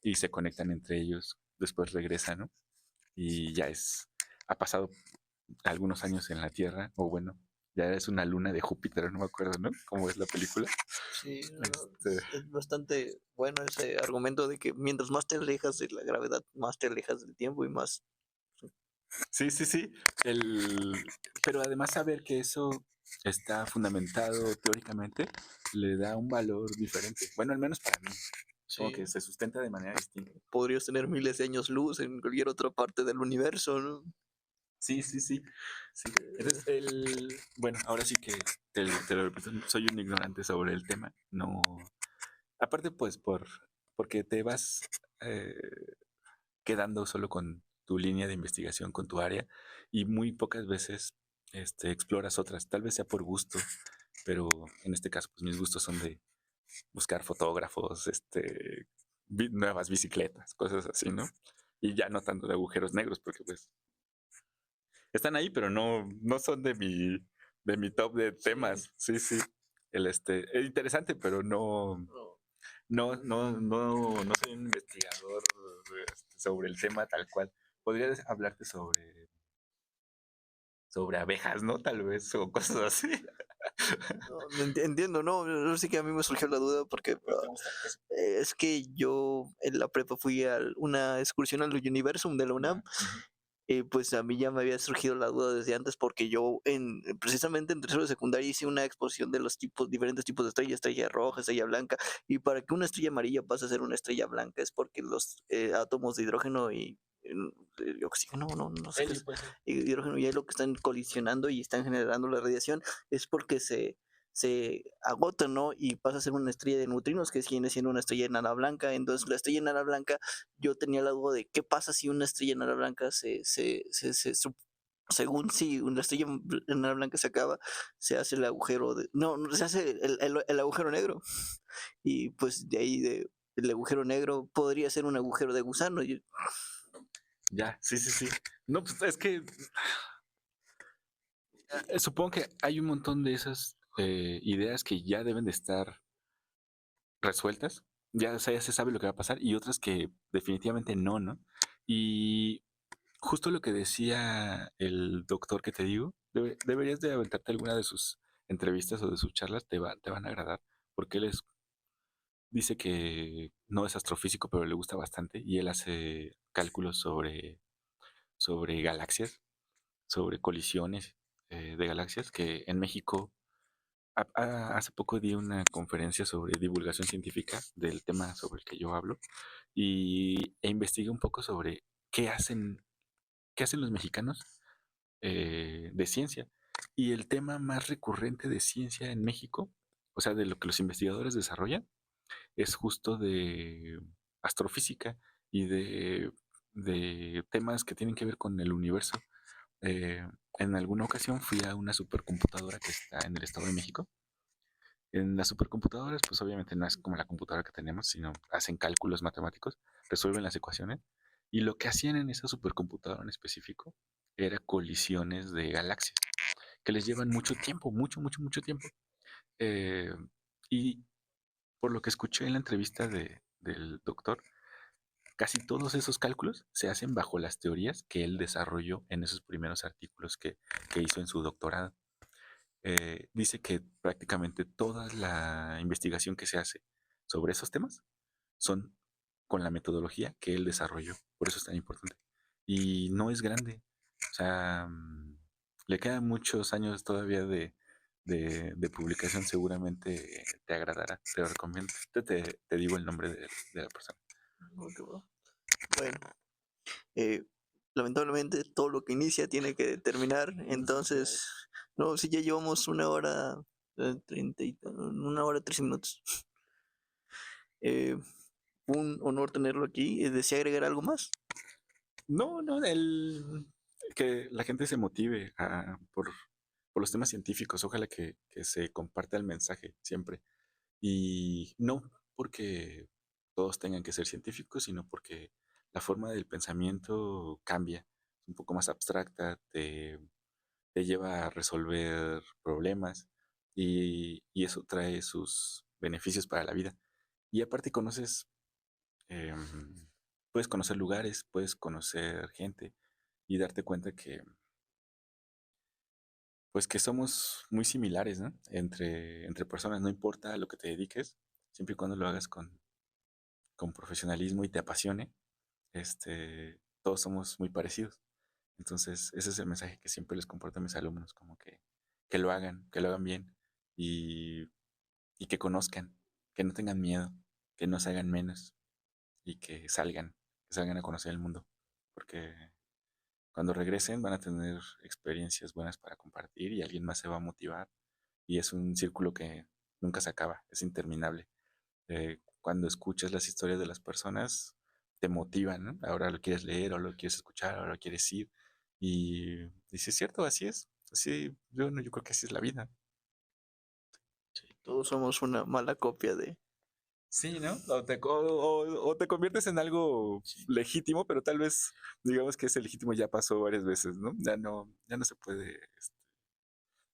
Y se conectan entre ellos, después regresan, ¿no? Y ha pasado algunos años en la Tierra, o bueno, ya es una luna de Júpiter, no me acuerdo, ¿no? ¿Cómo es la película? Sí, no, Este, es bastante bueno ese argumento de que mientras más te alejas de la gravedad, más te alejas del tiempo y más Sí, sí, sí. Pero además saber que eso está fundamentado teóricamente le da un valor diferente. Bueno, al menos para mí. Como que Sí, se sustenta de manera distinta. podrías tener miles de años luz en cualquier otra parte del universo, ¿no? Sí, sí, sí. Sí. Eh, Entonces, bueno, ahora sí que te lo repito, soy un ignorante sobre el tema. No. Aparte, pues, porque te vas eh, quedando solo con tu línea de investigación, con tu área, y muy pocas veces exploras otras. Tal vez sea por gusto, pero en este caso, pues mis gustos son de buscar fotógrafos, nuevas bicicletas, cosas así, ¿no? Y ya no tanto de agujeros negros, porque pues están ahí, pero no son de mi top de sí, temas. Sí, sí. Es interesante, pero no, no, no, no, no, no soy un investigador sobre el tema tal cual. Podría hablarte sobre abejas, ¿no? Tal vez, o cosas así. no entiendo, no, sí que a mí me surgió la duda porque ¿Pero te gusta eso? es que yo en la prepa fui a una excursión al Universum de la Ya. UNAM. Ujú. Pues a mí ya me había surgido la duda desde antes porque yo precisamente en tercero de secundaria hice una exposición de los diferentes tipos de estrellas, estrella roja, estrella blanca, y para que una estrella amarilla pase a ser una estrella blanca es porque los átomos de hidrógeno y oxígeno, no sé qué Helio es, puede ser. hidrógeno y helio que están colisionando y están generando la radiación, es porque se agota, ¿no? Y pasa a ser una estrella de neutrinos que viene siendo una estrella enana blanca. Entonces, la estrella enana blanca, yo tenía la duda de qué pasa si una estrella enana blanca según si una estrella enana blanca se acaba, se hace el agujero de. No, no, se hace el agujero negro. Y pues de ahí el agujero negro podría ser un agujero de gusano. Ya, sí, sí, sí. No, pues es que supongo que hay un montón de esas ideas que ya deben de estar resueltas. Ya, o sea, ya se sabe lo que va a pasar y otras que definitivamente no, ¿no? Y justo lo que decía el doctor que te digo, deberías de aventarte alguna de sus entrevistas o de sus charlas, te van a agradar, porque dice que no es astrofísico, pero le gusta bastante y él hace cálculos sobre galaxias, sobre colisiones de galaxias, que en México hace poco di una conferencia sobre divulgación científica del tema sobre el que yo hablo e investigué un poco sobre qué hacen los mexicanos de ciencia. Y el tema más recurrente de ciencia en México, o sea, de lo que los investigadores desarrollan, es justo de astrofísica y de temas que tienen que ver con el universo. Eh, en alguna ocasión fui a una supercomputadora que está en el Estado de México. En las supercomputadoras, pues obviamente no es como la computadora que tenemos, sino hacen cálculos matemáticos, resuelven las ecuaciones. Y lo que hacían en esa supercomputadora en específico era colisiones de galaxias, que les llevan mucho tiempo, mucho, mucho, mucho tiempo. Eh, y por lo que escuché en la entrevista del doctor, casi todos esos cálculos se hacen bajo las teorías que él desarrolló en esos primeros artículos que hizo en su doctorado. Dice que prácticamente toda la investigación que se hace sobre esos temas son con la metodología que él desarrolló. Por eso es tan importante. Y no es grande. O sea, le quedan muchos años todavía de publicación. Seguramente te agradará. Te lo recomiendo. Te digo el nombre de la persona. Bueno, eh, lamentablemente todo lo que inicia tiene que terminar. Entonces, no, si ya llevamos una hora, 1 hora 13 minutos. Eh, un honor tenerlo aquí. ¿Desea agregar algo más? No, no, que la gente se motive por los temas científicos. Ojalá que se comparta el mensaje siempre. Y no porque todos tengan que ser científicos, sino porque la forma del pensamiento cambia, es un poco más abstracta, te lleva a resolver problemas y eso trae sus beneficios para la vida. Y aparte em, puedes conocer lugares, puedes conocer gente y darte cuenta pues que somos muy similares, ¿no? Entre personas, no importa a lo que te dediques, siempre y cuando lo hagas con profesionalismo y te apasione, todos somos muy parecidos. Entonces, ese es el mensaje que siempre les comparto a mis alumnos, como que lo hagan bien y, y que no tengan miedo, que no se hagan menos y que salgan a conocer el mundo. Porque cuando regresen van a tener experiencias buenas para compartir y alguien más se va a motivar. Y es un círculo que nunca se acaba, es interminable. Cuando escuchas las historias de las personas, te motivan, ¿no? Ahora lo quieres leer, ahora lo quieres escuchar, ahora lo quieres ir. Y si es cierto, así es. Así, yo creo que así es la vida. Todos somos una mala copia de... Sí, ¿no? O te conviertes en algo legítimo, pero tal vez digamos que ese legítimo ya pasó varias veces, ¿no? Ya no se puede,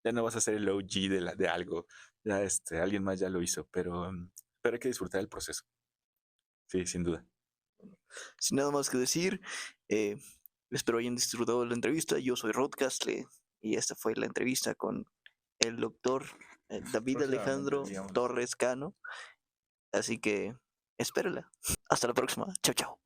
ya no vas a ser el OG de algo, ya alguien más ya lo hizo, pero hay que disfrutar el proceso, sí, sin duda. Sin nada más que decir, espero hayan disfrutado la entrevista. Yo soy Rod Castle y esta fue la entrevista con el doctor David Alejandro Torres Cano. Así que espérala. Hasta la próxima. Chao, chao.